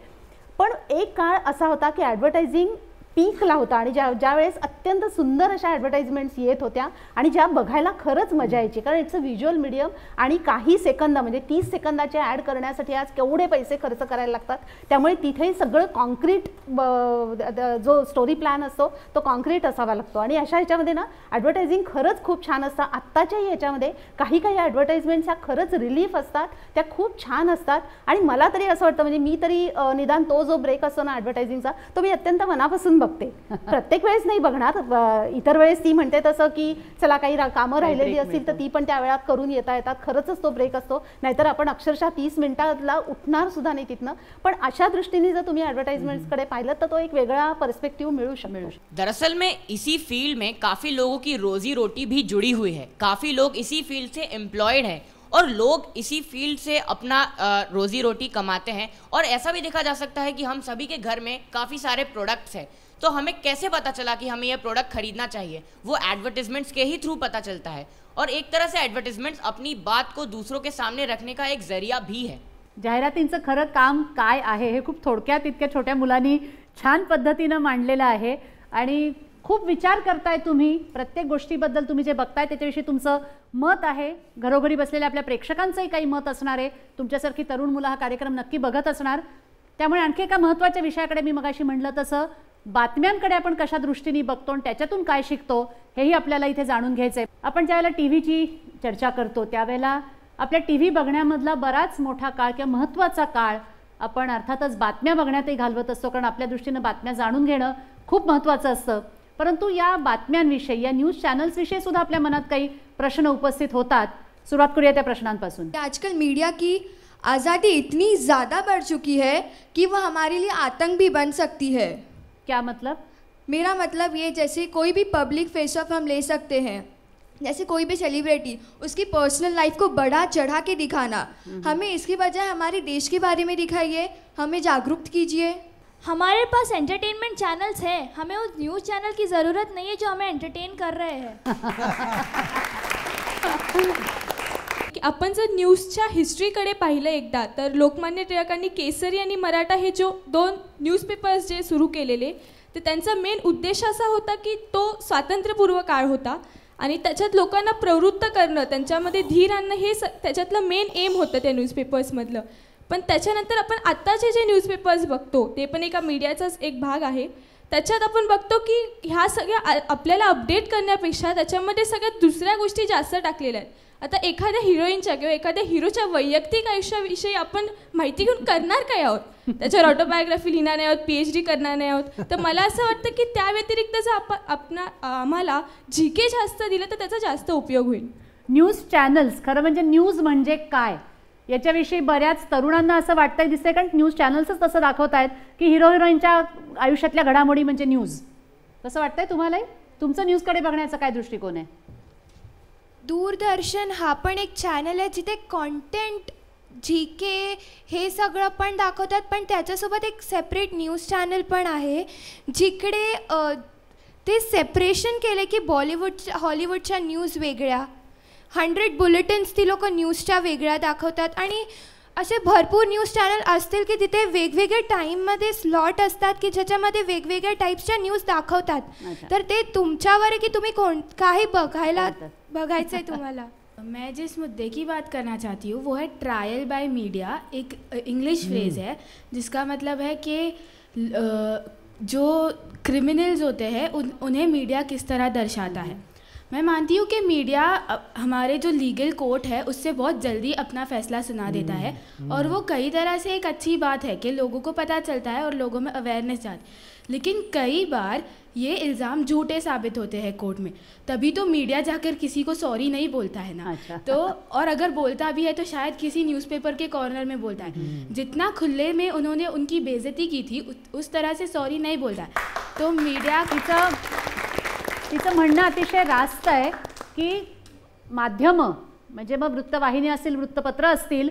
पण एक काळ असा होता की ॲडव्हर्टायझिंग पीकला होता आणि ज्यावेळेस अत्यंत सुंदर अशा ॲडव्हर्टाइजमेंट्स येत होत्या आणि ज्या बघायला खरंच मजा यायची, कारण इट्स अ व्हिज्युअल मीडियम. आणि काही सेकंद म्हणजे 30 सेकंदाचे ॲड करण्यासाठी आज केवढे पैसे खर्च करायला लागतात. त्यामुळे तिथे सगळं कॉन्क्रीट जो स्टोरी प्लॅन असतो तो कॉन्क्रीट असावा लागतो. आणि अशा ह्याच्यामध्ये ना ॲडव्हर्टायझिंग खरंच खूप छान असतं. आत्ताच्याही ह्याच्यामध्ये काही ॲडव्हर्टाइजमेंट्स ह्या खरंच रिलीफ असतात, त्या खूप छान असतात. आणि मला तरी असं वाटतं, म्हणजे मी तरी निदान तो जो ब्रेक असतो ना ॲडव्हर्टायझिंगचा, तो मी अत्यंत मनापासून बघते. प्रत्येक वेळेस नाही बघणार, इतर वेळेस ती म्हणते तसं की चला काही कामं राहिलेली असतील तर ती पण त्या वेळात करून येतात, खरंच तो ब्रेक असतो. नाहीतर आपण अक्षरशः 30 मिनिटाला उठणार सुद्धा नाही तिथनं. पण अशा दृष्टीने जर तुम्ही ॲडव्हर्टाइजमेंट्सकडे पाहिलं तर तो एक वेगळा पर्स्पेक्टिव्ह मिळू शकतो. दरअसल में इसी फील्ड में काफ़ी लोगों की रोजी रोटी भी जुड़ी हुई है, काफ़ी लोग इसी फील्ड से एम्प्लॉयड हैं और लोग इसी फील्ड से अपना रोजी रोटी कमाते हैं. और ऐसा भी देखा जा सकता है कि हम सभी के घर में काफ़ी सारे प्रोडक्ट्स हैं, तो हमें कैसे पता चला कि हमें ये प्रोडक्ट खरीदना चाहिए? वो एडवर्टिजमेंट्स के ही थ्रू पता चलता है. और एक तरह से एडवर्टिजमेंट्स अपनी बात को दूसरों के सामने रखने का एक जरिया भी है. जाहिरातींचं खरं काम काय आहे हे खूप थोडक्यात इतक्या छोट्या मुलांनी छान पद्धतीनं मांडलेलं आहे. आणि खूप विचार करताय तुम्ही प्रत्येक गोष्टीबद्दल, तुम्ही जे बघताय त्याच्याविषयी तुमचं मत आहे. घरोघरी बसलेल्या आपल्या प्रेक्षकांचंही काही मत असणार आहे. तुमच्यासारखी तरुण मुलं हा कार्यक्रम नक्की बघत असणार. त्यामुळे आणखी एका महत्त्वाच्या विषयाकडे मी मगाशी म्हटलं तसं बातम्यांकडे आपण कशा दृष्टीने बघतो आणि त्याच्यातून काय शिकतो हेही आपल्याला इथे जाणून घ्यायचं आहे. आपण ज्यावेळेला टी व्हीची चर्चा करतो त्यावेळेला आपल्या टी व्ही बघण्यामधला बराच मोठा काळ किंवा महत्त्वाचा काळ आपण अर्थातच बातम्या बघण्यातही घालवत असतो, कारण आपल्या दृष्टीनं बातम्या जाणून घेणं खूप महत्त्वाचं असतं. परंतु या बातम्यांविषयी, या न्यूज चॅनल्सविषयी सुद्धा आपल्या मनात काही प्रश्न उपस्थित होतात. सुरुवात करूया त्या प्रश्नांपासून. आजकल मीडिया की आज़ादी इतनी ज़्यादा बढ़ चुकी है कि वह हमारे लिए आतंक भी बन सकती है. क्या मतलब? मेरा मतलब ये, जैसे कोई भी पब्लिक फेस ऑफ हम ले सकते हैं, जैसे कोई भी सेलिब्रिटी, उसकी पर्सनल लाइफ को बढ़ा चढ़ा के दिखाना, हमें इसकी बजाय हमारे देश के बारे में दिखाइए, हमें जागरूक कीजिए. हमारे पास एंटरटेनमेंट चॅनल्स हैं, हमें उस न्यूज़ चॅनल की ज़रूरत नहीं है जो हमें एंटरटेन कर रहे हैं. आपण जर न्यूजच्या हिस्ट्रीकडे पाहिलं एकदा, तर लोकमान्य टिळकांनी केसरी आणि मराठा हे जो 2 न्यूजपेपर्स जे सुरू केलेले, तर त्यांचा मेन उद्देश असा होता की तो स्वातंत्र्यपूर्व काळ होता आणि त्याच्यात लोकांना प्रवृत्त करणं, त्यांच्यामध्ये धीर आणणं हे त्याच्यातलं मेन एम होतं त्या न्यूजपेपर्समधलं. पण त्याच्यानंतर आपण आत्ताचे जे न्यूजपेपर्स बघतो ते पण एका मीडियाचाच एक भाग आहे. त्याच्यात आपण बघतो की ह्या सगळ्या आपल्याला अपडेट करण्यापेक्षा त्याच्यामध्ये सगळ्यात दुसऱ्या गोष्टी जास्त टाकलेल्या आहेत. आता एखाद्या हिरोईनच्या किंवा एखाद्या हिरोच्या वैयक्तिक आयुष्याविषयी आपण माहिती घेऊन करणार काय आहोत? त्याच्यावर ऑटोबायोग्राफी लिहिणार नाही आहोत, PhD करणार नाही आहोत. तर मला असं वाटतं की त्या व्यतिरिक्त जर आम्हाला GK जास्त दिलं तर त्याचा जास्त उपयोग होईल. न्यूज चॅनल्स, खरं म्हणजे न्यूज म्हणजे काय याच्याविषयी बऱ्याच तरुणांना असं वाटतंय दिसतंय, कारण न्यूज चॅनल्सच तसं दाखवत आहेत की हिरो हिरोईनच्या आयुष्यातल्या घडामोडी म्हणजे न्यूज. तसं वाटतंय तुम्हालाही? तुमचं न्यूजकडे बघण्याचा काय दृष्टिकोन आहे? दूरदर्शन हा पण एक चॅनल आहे जिथे कॉन्टेंट GK हे सगळं पण दाखवतात, पण त्याच्यासोबत एक सेपरेट न्यूज चॅनल पण आहे जिकडे ते सेपरेशन केले की हॉलिवूडच्या न्यूज वेगळ्या, 100 बुलेटिन्स ती लोक न्यूजच्या वेगळ्या दाखवतात. आणि असे भरपूर न्यूज चॅनल असतील की तिथे वेगवेगळ्या टाईममध्ये स्लॉट असतात की ज्याच्यामध्ये वेगवेगळ्या टाईप्सच्या न्यूज दाखवतात. तर ते तुमच्यावर आहे की तुम्ही काही बघायचं आहे तुम्हाला. मैं जिस मुद्दे की बात करना चाहती हूँ वो है ट्रायल बाय मीडिया. एक इंग्लिश फ्रेज़ है जिसका मतलब है कि जो क्रिमिनल्स होते हैं उन्हें मीडिया किस तरह दर्शाता है. मैं मानती हूँ कि मीडिया हमारे जो लीगल कोर्ट है उससे बहुत जल्दी अपना फैसला सुना देता है और वो कई तरह से एक अच्छी बात है कि लोगों को पता चलता है और लोगों में अवेयरनेस जाती. लेकिन कई बार ये इल्ज़ाम झूठे साबित होते हैं कोर्ट में, तभी तो मीडिया जाकर किसी को सॉरी नहीं बोलता है ना. तो और अगर बोलता भी है तो शायद किसी न्यूज़पेपर के कॉर्नर में बोलता है. जितना खुले में उन्होंने उनकी बेइज्जती की थी उस तरह से सॉरी नहीं बोलता है. तो मीडिया तिचं म्हणणं अतिशय रास्त आहे की माध्यमं म्हणजे मग वृत्तवाहिनी असतील, वृत्तपत्र असतील,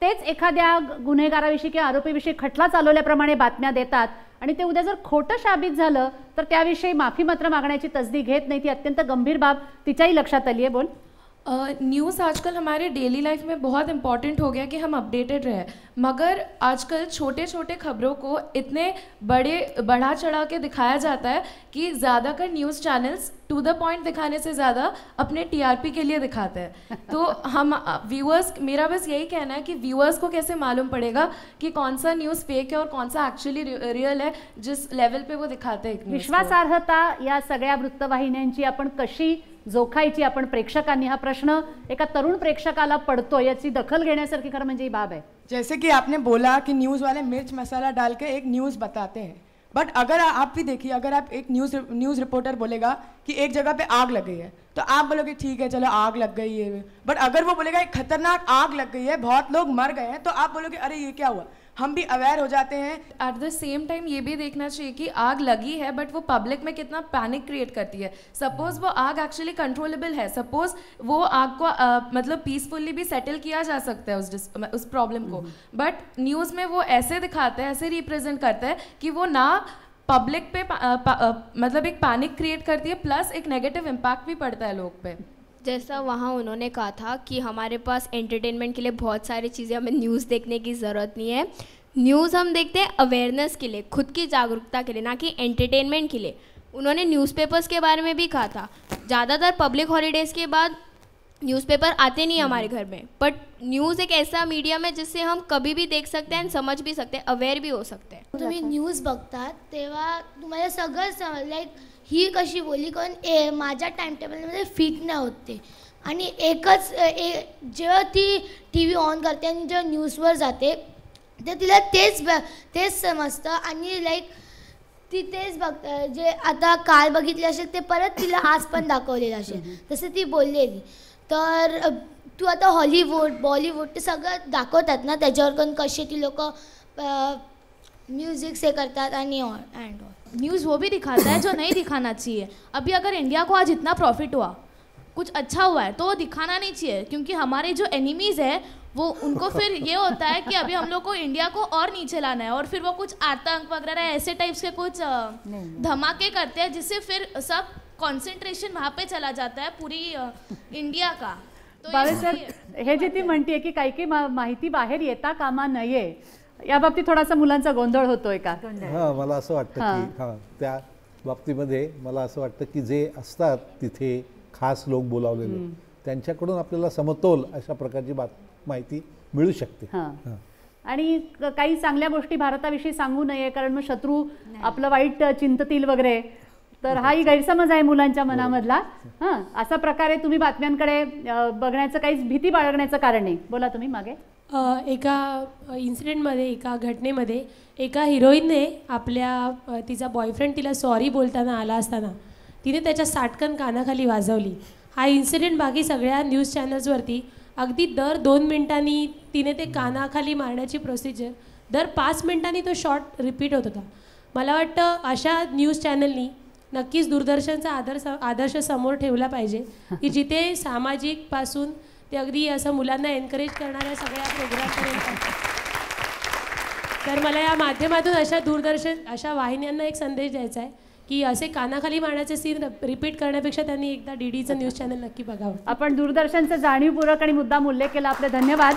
तेच एखाद्या गुन्हेगाराविषयी किंवा आरोपीविषयी खटला चालवल्याप्रमाणे बातम्या देतात आणि ते उद्या जर खोटं साबित झालं तर त्याविषयी माफी मात्र मागण्याची तसदी घेत नाही. ती अत्यंत गंभीर बाब तिच्याही लक्षात आली आहे. बोल. न्यूज़ आजकल हमारे डेली लाइफ में बहुत इम्पॉर्टेंट हो गया कि हम अपडेटेड रहें, मगर आजकल छोटे छोटे खबरों को इतने बढ़ा चढ़ा के दिखाया जाता है कि ज़्यादातर news channels to the point दिखाने से ज़्यादा अपने TRP के लिए दिखाते हैं. तो हम व्यूअर्स, मेरा बस यही कहना है कि व्यूअर्स को कैसे मालूम पड़ेगा कि कौन सा न्यूज़ फेक है और कौन सा एक्चुअली रियल है जिस लेवल पे वो दिखाते हैं. विश्वासार्हता या सगळ्या वृत्तवाहिन्यांची आपण कशी जोखायची, आपण प्रेक्षकांनी, हा प्रश्न एका तरुण प्रेक्षकाला पडतो, याची दखल घेण्यासारखी खरं म्हणजे ही बाब आहे. जैसे कि आपने बोला कि न्यूज़ वाले मिर्च मसाला डाल के एक न्यूज़ बताते हैं, बट अगर आप भी देखिए, अगर आप एक न्यूज़ रिपोर्टर बोलेगा कि एक जगह पे आग लग गई है तो आप बोलोगे ठीक है चलो आग लग गई है. बट अगर वो बोलेगा एक खतरनाक आग लग गई है, बहुत लोग मर गए हैं, तो आप बोलोगे अरे ये क्या हुआ. हम भी अवेयर हो जाते हैं. एट द सेम टाइम ये भी देखना चाहिए कि आग लगी है बट वो पब्लिक में कितना पैनिक क्रिएट करती है. सपोज वो आग एक्चुअली कंट्रोलेबल है, सपोज वो आग को मतलब पीसफुली भी सेटल किया जा सकता है उस प्रॉब्लम को, बट न्यूज़ में वो ऐसे दिखाते हैं, ऐसे रिप्रेजेंट करते हैं कि वो ना पब्लिक पे मतलब एक पैनिक क्रिएट करती है, प्लस एक नेगेटिव इम्पैक्ट भी पड़ता है लोग पे. जैसा वहाँ उन्होंने कहा था कि हमारे पास एंटरटेनमेंट के लिए बहुत सारी चीज़ें, हमें न्यूज़ देखने की ज़रूरत नहीं है. न्यूज़ हम देखते हैं अवेयरनेस के लिए, खुद की जागरूकता के लिए, ना कि एंटरटेनमेंट के लिए. उन्होंने न्यूज़पेपर्स के बारे में भी कहा था. ज़्यादातर पब्लिक हॉलीडेज़ के बाद न्यूज़पेपर आते नहीं हमारे घर में, बट न्यूज़ एक ऐसा मीडियम है जिससे हम कभी भी देख सकते हैं, समझ भी सकते हैं, अवेअर भी हो सकते हैं. तुम्ही न्यूज़ बघतात तेव्हा तुम्हाला सगळं समज, लाईक ही कशी बोलली, कारण माझ्या टाइम टेबलमध्ये फिट नाही होते. आणि एकच जेव्हा ती TV ऑन करते आणि जेव्हा न्यूजवर जाते तर तिला तेच समजतं आणि लाईक ती तेच बघ जे आता काल बघितले असेल ते परत तिला आज पण दाखवलेलं असेल, तसं ती बोललेली. तर तू आता हॉलिवूड बॉलिवूड ते सगळं दाखवतात ना, त्याच्यावर पण कसे ती लोक म्यूजिक से करतात आणि एंड न्यूज़ वो भी दिखाता है जो नहीं दिखाना चाहिए. अभी अगर इंडिया को आज इतना प्रॉफिट हुआ, कुछ अच्छा हुआ है, तो वो दिखाना नहीं चाहिए, क्योंकि हमारे जो एनिमीज़ है वो उनको फिर ये होता है कि अभी हम लोग को इंडिया को और नीचे लाना है, और फिर वो कुछ आतंक वगैरह ऐसे टाइप्स के कुछ धमाके करते हैं जिससे फिर सब कॉन्सेंट्रेशन वहाँ पे चला जाता है पूरी इंडिया का. हे जे ती म्हणते की काही माहिती बाहेर येता कामा नये, या बाबतीत थोडासा मुलांचा गोंधळ होतोय का? हां, मला असं वाटतं की हां त्या बाबतीमध्ये मला असं वाटतं की जे असतात तिथे खास लोक बोलावलेले, त्यांच्याकडून आपल्याला समतोल अशा प्रकारची माहिती मिळू शकते. हां. आणि काही चांगल्या गोष्टी भारताविषयी सांगू नये, कारण मग शत्रू आपलं वाईट चिंततील वगैरे, तर हाही गैरसमज आहे मुलांच्या मनामधला. हां, असा प्रकारे तुम्ही बातम्यांकडे बघण्याचं काहीच भीती बाळगण्याचं कारण नाही. बोला तुम्ही मागे. एका इन्सिडेंटमध्ये, एका घटनेमध्ये एका हिरोईनने तिचा बॉयफ्रेंड तिला सॉरी बोलताना आला असताना तिने त्याच्या साटकन कानाखाली वाजवली. हा इन्सिडेंट बाकी सगळ्या न्यूज चॅनल्सवरती अगदी दर 2 मिनिटांनी तिने ते कानाखाली मारण्याची प्रोसिजर, दर 5 मिनिटांनी तो शॉट रिपीट होत होता. मला वाटतं अशा न्यूज चॅनलनी नक्कीच दूरदर्शनचा आदर्श समोर ठेवला पाहिजे, की जिथे सामाजिकपासून ते अगदी असं मुलांना एनकरेज करणाऱ्या सगळ्या प्रोग्रामपर्यंत. तर मला या माध्यमातून अशा वाहिन्यांना एक संदेश द्यायचा आहे की असे कानाखाली मारण्याचे सीन रिपीट करण्यापेक्षा त्यांनी एकदा DDचं न्यूज चॅनल नक्की बघावं. आपण दूरदर्शनचं जाणीवपूर्वक आणि मुद्दाम उल्लेख केला, आपले धन्यवाद.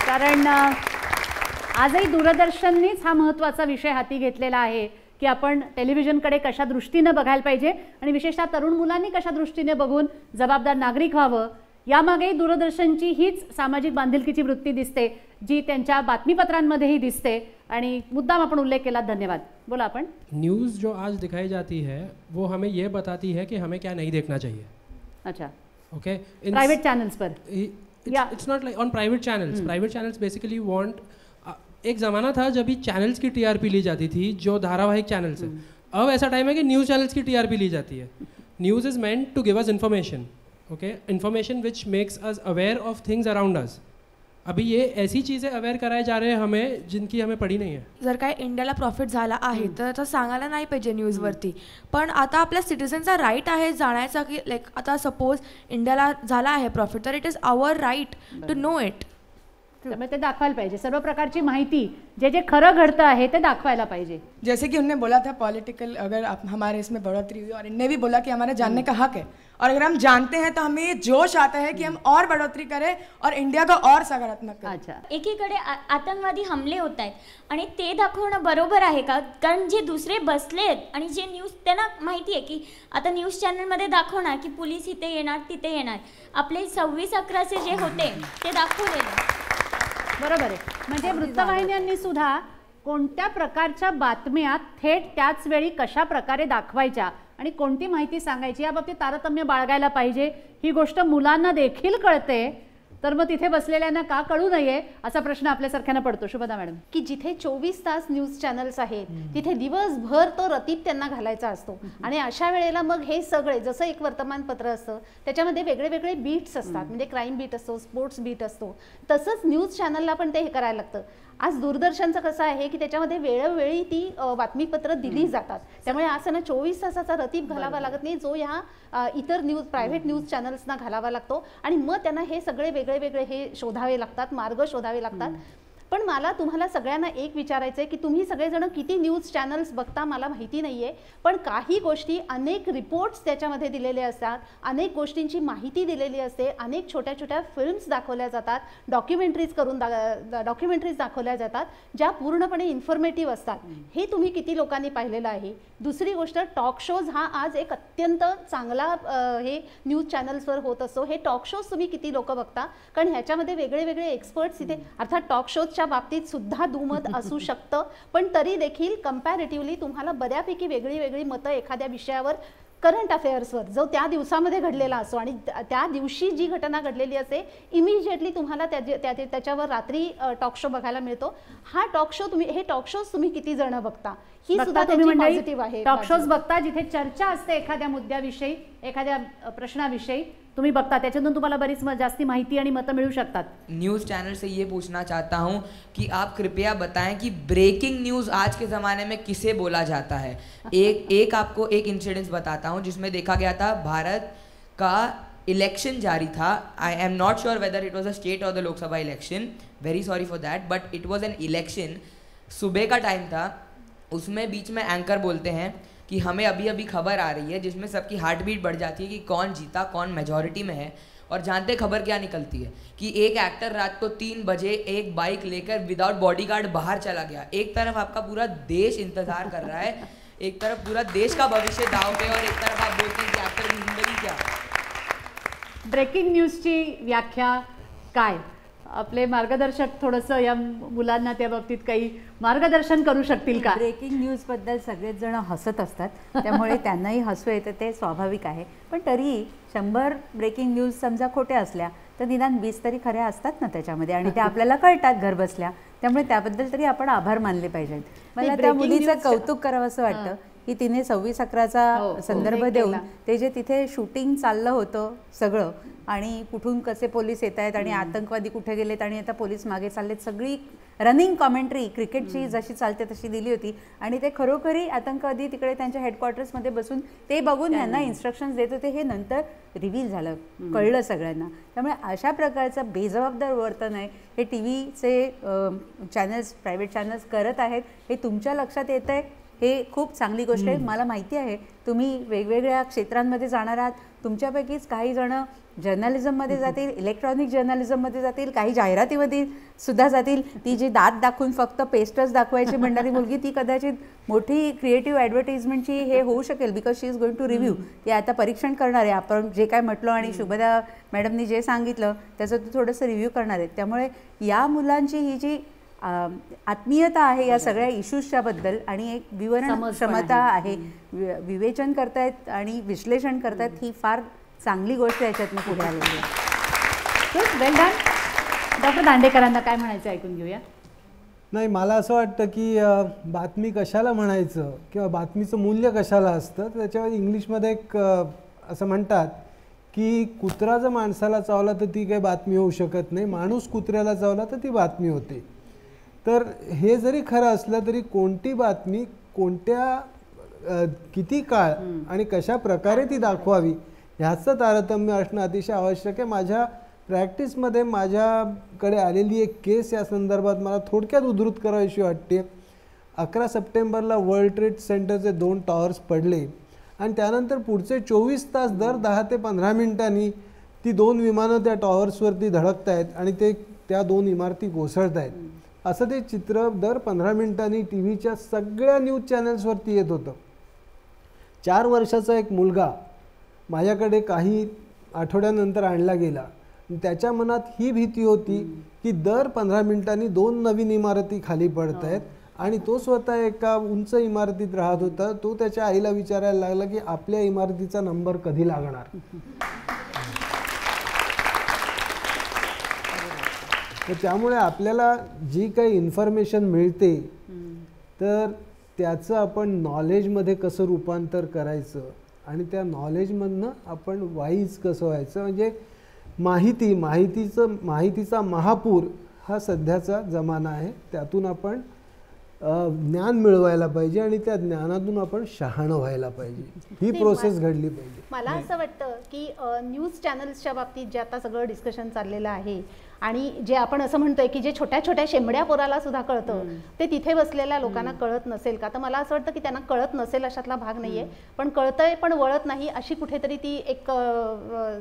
कारण आजही दूरदर्शननीच हा महत्त्वाचा विषय हाती घेतलेला आहे की आपण टेलिव्हिजनकडे कशा दृष्टीनं बघायला पाहिजे आणि विशेषतः तरुण मुलांनी कशा दृष्टीने बघून जबाबदार नागरिक व्हावं. यामागे दूरदर्शनची हीच सामाजिक बांधिलकीची वृत्ती दिसते, जी त्यांच्या बातमीपत्रांमध्येही दिसते आणि मुद्दाम आपण उल्लेख केला. धन्यवाद. बोला आपण. न्यूज़ जो आज दिखाई जाती है वो हमें ये बताती है कि हमें क्या नहीं देखना चाहिए. अच्छा. Okay. Private channels per. It's not like on private channels. Private channels basically want, एक ज़माना था जब चैनल्स की TRP ली जाती थी जो धारावाहिक चैनल्स है. अब ऐसा टाइम है कि न्यूज़ चैनल्स की TRP ली जाती है. News is meant to give us information. Okay, information which makes us aware of things around us. अभी ये ऐसी चीज़ें अवेयर कराए जा रहे हैं हमें जिनकी हमें पडी नाही आहे. जर काय इंडियाला प्रॉफिट झाला आहे तर आता सांगायला नाही पाहिजे न्यूजवरती, पण आता आपल्या सिटिझनचा राईट आहे जाण्याचा की लाईक आता सपोज इंडियाला झाला आहे प्रॉफिट तर it is our right to know it. त्यामुळे ते दाखवायला पाहिजे, सर्व प्रकारची माहिती जे जे खरं घडतं आहे ते दाखवायला पाहिजे. जैसे कि उन्होंने बोला था पॉलिटिकल, अगर हमारे इसमें बढ़ोतरी हुई और इनने भी बोला कि हमारा जानने का हक है, और अगर हम जानते हैं तो हमें ये जोश आता है कि हम और बढ़ोतरी करें और इंडिया का और सकारात्मक करें. अच्छा. एकीकडे आतंकवादी हमले होत आहेत आणि ते दाखवणं बरोबर आहे का? कारण जे दुसरे बसलेत आणि जे न्यूज त्यांना माहिती आहे की आता न्यूज चॅनलमध्ये दाखवणार की पोलीस इथे येणार तिथे येणार, आपले 26/11 जे होते ते दाखवलेले. बरोबर आहे. म्हणजे वृत्तवाहिन्यांनी सुद्धा कोणत्या प्रकारच्या बातम्या थेट त्याच वेळी कशा प्रकारे दाखवायच्या आणि कोणती माहिती सांगायची याबाबतीत तारतम्य बाळगायला पाहिजे. ही गोष्ट मुलांना देखील कळते, तर मग तिथे बसलेल्यांना का कळू नये असा प्रश्न आपल्यासारख्यानं पडतो. शुभदा मॅडम. की जिथे 24 तास न्यूज चॅनल्स आहेत तिथे दिवसभर तो रतीब त्यांना घालायचा असतो आणि अशा वेळेला मग हे सगळे जसं एक वर्तमानपत्र असतं त्याच्यामध्ये वेगळे वेगळे बीट्स असतात, म्हणजे क्राईम बीट असतो, स्पोर्ट्स बीट असतो, तसंच न्यूज चॅनलला पण ते हे करायला लागतं. आज दूरदर्शनचं कसं आहे की त्याच्यामध्ये वेळोवेळी ती बातमीपत्र दिली जातात, त्यामुळे असं ना 24 तासाचा रतीब घालावा लागत नाही जो ह्या इतर न्यूज प्रायव्हेट न्यूज चॅनल्सना घालावा लागतो आणि मग त्यांना हे सगळे वेगळे वेगळे हे शोधावे लागतात, मार्ग शोधावे लागतात. पण मला तुम्हाला सगळ्यांना एक विचारायचं आहे की तुम्ही सगळेजण किती न्यूज चॅनल्स बघता मला माहिती नाही आहे, पण काही गोष्टी अनेक रिपोर्ट्स त्याच्यामध्ये दिलेले असतात, अनेक गोष्टींची माहिती दिलेली असते, अनेक छोट्या छोट्या फिल्म्स दाखवल्या जातात, डॉक्युमेंटरीज दाखवल्या जातात ज्या पूर्णपणे इन्फॉर्मेटिव्ह असतात. हे तुम्ही किती लोकांनी पाहिलेलं आहे. दुसरी गोष्ट, टॉक शोज हा आज एक अत्यंत चांगला हे न्यूज चॅनल्सवर होत असतो. हे टॉक शोज तुम्ही किती लोक बघता, कारण ह्याच्यामध्ये वेगळे वेगळे एक्सपर्ट्स इथे, अर्थात टॉक शोज बाबतीत सुद्धा दुमत असू शकतं, पण तरी देखील कंपॅरेटिव्हली तुम्हाला बऱ्यापैकी वेगळी वेगळी मतं एखाद्या विषयावर, करंट अफेअर्सवर जो त्या दिवसामध्ये घडलेला असतो आणि त्या दिवशी जी घटना घडलेली असते इमिजिएटली तुम्हाला त्याच्यावर रात्री टॉक शो बघायला मिळतो. हा टॉक शो हे टॉक शोज तुम्ही किती जण बघता ही सुद्धा त्याची पॉझिटिव्ह आहे. टॉक शोज बघता जिथे चर्चा असते एखाद्या मुद्द्याविषयी, एखाद्या प्रश्नाविषयी तुम्ही बघता, त्याच्यातून तुम्हाला बरीच जास्ती माहिती आणि मतं मिळू शकतात. न्यूज़ चैनल से ये पूछना चाहता हूँ कि आप कृपया बताएं कि ब्रेकिंग न्यूज़ आज के ज़माने में किसे बोला जाता है. एक आपको एक इंसिडेंस बताता हूँ जिसमें देखा गया था भारत का इलेक्शन जारी था. I am not sure whether it was a state और the Lok Sabha election, very sorry for that, but it was an election. सुबह का टाइम था, उसमें बीच में एंकर बोलते हैं कि हमें अभी अभी खबर आ रही है जिसमें सबकी हार्ट बीट बढ़ जाती है कि कौन जीता, कौन मेजॉरिटी में है. और जानते खबर क्या निकलती है कि एक एक्टर रात को 3 बजे एक बाइक लेकर विदाउट बॉडीगार्ड बाहर चला गया. एक तरफ आपका पूरा देश इंतजार कर रहा है, एक तरफ पूरा देश का भविष्य दाव पे, और एक तरफ आप बोलते हैं कि एक्टर की जिंदगी क्या. ब्रेकिंग न्यूजची व्याख्या काय? आपले मार्गदर्शक थोडंसं या मुलांना त्या बाबतीत काही मार्गदर्शन करू शकतील का? ब्रेकिंग न्यूजबद्दल सगळेच जण हसत असतात, त्यामुळे त्यांनाही हसू येतं, ते स्वाभाविक आहे. पण तरी 100 ब्रेकिंग न्यूज समजा खोट्या असल्या तर निदान 20 तरी खऱ्या असतात ना त्याच्यामध्ये, आणि त्या आपल्याला कळतात घर बसल्या. त्यामुळे त्याबद्दल तरी आपण आभार मानले पाहिजेत. मला त्या मुलीचं कौतुक करावं असं वाटतं की तिने 26/11चा संदर्भ देऊन ते जे तिथे शूटिंग चाललं होतं सगळं, आणि कुठून कसे पोलीस येत आहेत आणि आतंकवादी कुठे गेलेत आणि आता पोलीस मागे चाललेत, सगळी रनिंग कॉमेंट्री क्रिकेटची जशी चालते तशी दिली होती. आणि ते खरोखरी आतंकवादी तिकडे त्यांच्या हेडक्वार्टर्समध्ये बसून ते बघून यांना इन्स्ट्रक्शन्स देत होते. हे नंतर रिव्हील झालं, कळलं सगळ्यांना. त्यामुळे अशा प्रकारचं बेजबाबदार वर्तन आहे हे टी व्हीचे चॅनल्स, प्रायव्हेट चॅनल्स करत आहेत. हे तुमच्या लक्षात येतं आहे, हे खूप चांगली गोष्ट आहे. मला माहिती आहे तुम्ही वेगवेगळ्या क्षेत्रांमध्ये जाणार आहात. तुमच्यापैकीच काही जण जर्नलिझममध्ये जातील, इलेक्ट्रॉनिक जर्नलिझममध्ये जातील, काही जाहिरातीमध्ये सुद्धा जातील. ती जी दात दाखवून फक्त पेस्टच दाखवायची म्हणणारी मुलगी, ती कदाचित मोठी क्रिएटिव्ह ॲडव्हर्टाइजमेंटची हे होऊ शकेल, because she is going to review. ती आता परीक्षण करणार आहे. आपण जे काय म्हटलं आणि शुभदा मॅडमनी जे सांगितलं त्याचं ते थोडंसं रिव्ह्यू करणार आहेत. त्यामुळे या मुलांची ही जी आत्मीयता आहे या सगळ्या इश्यूजच्या बद्दल आणि एक विवरण क्षमता आहे, विवेचन करतायत आणि विश्लेषण करतायत, ही फार चांगली गोष्ट याच्यातनं पुढे आलेली आहे. वेल डन. डॉक्टर दांडेकरांना काय म्हणायचं ऐकून घेऊया. नाही, मला असं वाटतं की बातमी कशाला म्हणायचं किंवा बातमीचं मूल्य कशाला असतं, तर त्याच्यावर इंग्लिशमध्ये एक असं म्हणतात की कुत्रा जर माणसाला चावला तर ती काही बातमी होऊ शकत नाही, माणूस कुत्र्याला चावला तर ती बातमी होते. तर हे जरी खरं असलं तरी कोणती बातमी कोणत्या किती काळ आणि कशा प्रकारे ती दाखवावी ह्याचं तारतम्य असणं अतिशय आवश्यक आहे. माझ्या प्रॅक्टिसमध्ये माझ्याकडे आलेली एक केस या संदर्भात मला थोडक्यात उद्धृत करावीशी वाटते. 11 सप्टेंबरला वर्ल्ड ट्रेड सेंटरचे 2 टॉवर्स पडले आणि त्यानंतर पुढचे 24 तास दर 10 ते 15 मिनिटांनी ती 2 विमानं त्या टॉवर्सवरती धडकत आहेत आणि त्या 2 इमारती कोसळत आहेत. असं ते चित्र दर 15 मिनिटांनी टी व्हीच्या सगळ्या न्यूज चॅनल्सवरती येत होतं. 4 वर्षाचा एक मुलगा माझ्याकडे काही आठवड्यानंतर आणला गेला. त्याच्या मनात ही भीती होती की दर 15 मिनिटांनी 2 नवीन इमारती खाली पडत आहेत आणि तो स्वतः एका उंच इमारतीत राहत होता. तो त्याच्या आईला विचारायला लागला की आपल्या इमारतीचा नंबर कधी लागणार. तर त्यामुळे आपल्याला जी काही इन्फॉर्मेशन मिळते तर त्याचं आपण नॉलेजमध्ये कसं रूपांतर करायचं आणि त्या नॉलेजमधनं आपण वाईज कसं व्हायचं, म्हणजे माहितीचा महापूर हा सध्याचा जमाना आहे. त्यातून आपण ज्ञान मिळवायला पाहिजे आणि त्या ज्ञानातून आपण शहाणं व्हायला पाहिजे. ही प्रोसेस घडली पाहिजे. मला असं वाटतं की न्यूज चॅनल्सच्या बाबतीत जे आता सगळं डिस्कशन चाललेलं आहे आणि जे आपण असं म्हणतोय की जे छोट्या छोट्या शेंबड्या पोराला सुद्धा कळतं ते तिथे बसलेल्या लोकांना कळत नसेल का, तर मला असं वाटतं की त्यांना कळत नसेल अशातला भाग नाहीये, पण कळतंय पण वळत नाही अशी कुठेतरी ती एक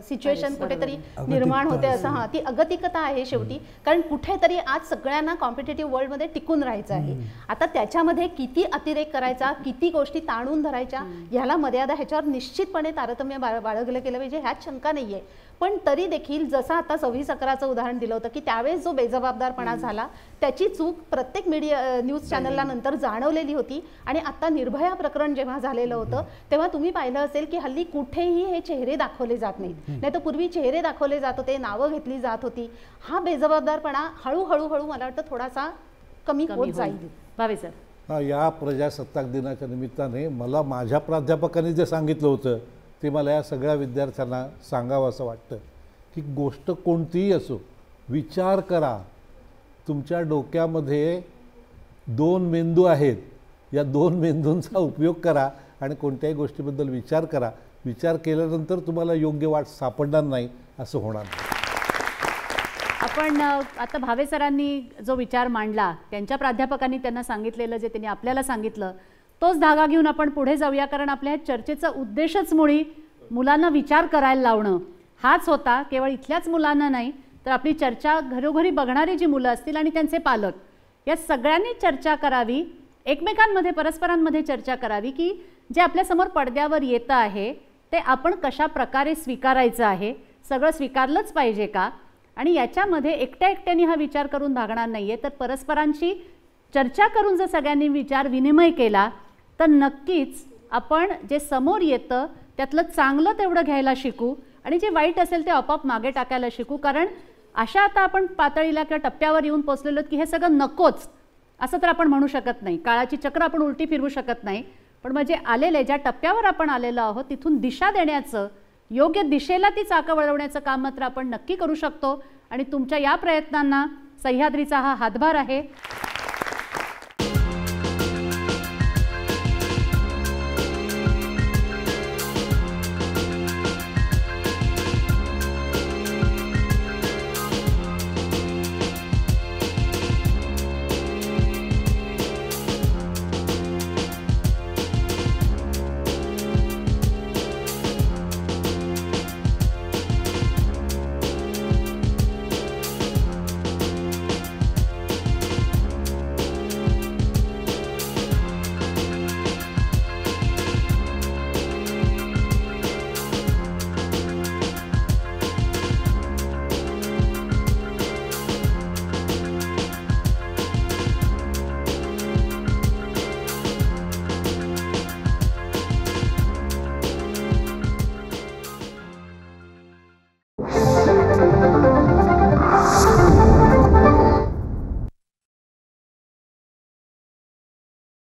सिच्युएशन कुठेतरी निर्माण होते. असं हां, ती अगतिकता आहे शेवटी. कारण कुठेतरी आज सगळ्यांना कॉम्पिटेटिव्ह वर्ल्डमध्ये टिकून राहायचं आहे. आता त्याच्यामध्ये किती अतिरेक करायचा, किती गोष्टी ताणून धरायच्या, ह्याला मर्यादा, ह्याच्यावर निश्चितपणे तारतम्य बाळगलं गेलं पाहिजे, ह्यात शंका नाहीये. पण तरी देखील जसं आता 26/11चं उदाहरण दिलं होतं की त्यावेळेस जो बेजबाबदारपणा झाला त्याची चूक प्रत्येक न्यूज चॅनलला नंतर जाणवलेली होती. आणि आता निर्भया प्रकरण जेव्हा झालेलं होतं तेव्हा तुम्ही पाहिलं असेल की हल्ली कुठेही हे चेहरे दाखवले जात नाहीत, नाही तर पूर्वी चेहरे दाखवले जात होते, नावं घेतली जात होती. हा बेजबाबदारपणा हळूहळू मला वाटतं थोडासा कमी होत जाईल. भावे सर, या प्रजासत्ताक दिनाच्या निमित्ताने मला माझ्या प्राध्यापकांनी जे सांगितलं होतं ते मला या सगळ्या विद्यार्थ्यांना सांगावं असं वाटतं की गोष्ट कोणतीही असो, विचार करा. तुमच्या डोक्यामध्ये 2 मेंदू आहेत, या 2 मेंदूंचा उपयोग करा आणि कोणत्याही गोष्टीबद्दल विचार करा. विचार केल्यानंतर तुम्हाला योग्य वाट सापडणार नाही असं होणार नाही. आपण आता भावे सरांनी जो विचार मांडला, त्यांच्या प्राध्यापकांनी त्यांना सांगितलेलं जे त्यांनी आपल्याला सांगितलं तोच धागा घेऊन आपण पुढे जाऊया. कारण आपल्या चर्चेचा उद्देशच मुळी मुलांना विचार करायला लावणं हाच होता. केवळ इथल्याच मुलांना नाही तर आपली चर्चा घरोघरी बघणारी जी मुलं असतील आणि त्यांचे पालक, या सगळ्यांनी चर्चा करावी, एकमेकांमध्ये परस्परांमध्ये चर्चा करावी की जे आपल्यासमोर पडद्यावर येतं आहे ते आपण कशा प्रकारे स्वीकारायचं आहे. सगळं स्वीकारलंच पाहिजे का? आणि याच्यामध्ये एकट्या एकट्याने हा विचार करून भागणार नाही आहे, तर परस्परांशी चर्चा करून जर सगळ्यांनी विचार विनिमय केला तर नक्कीच आपण जे समोर येतं त्यातलं चांगलं तेवढं घ्यायला शिकू आणि जे वाईट असेल ते आपोआप मागे टाकायला शिकू. कारण अशा आता आपण पातळीला किंवा टप्प्यावर येऊन पोचलेलो की हे सगळं नकोच असं तर आपण म्हणू शकत नाही. काळाची चक्र आपण उलटी फिरवू शकत नाही. पण म्हणजे आलेले ज्या टप्प्यावर आपण आलेलो आहोत तिथून दिशा देण्याचं, योग्य दिशेला ती चाकं वळवण्याचं काम मात्र आपण नक्की करू शकतो. आणि तुमच्या या प्रयत्नांना सह्याद्रीचा हा हातभार आहे.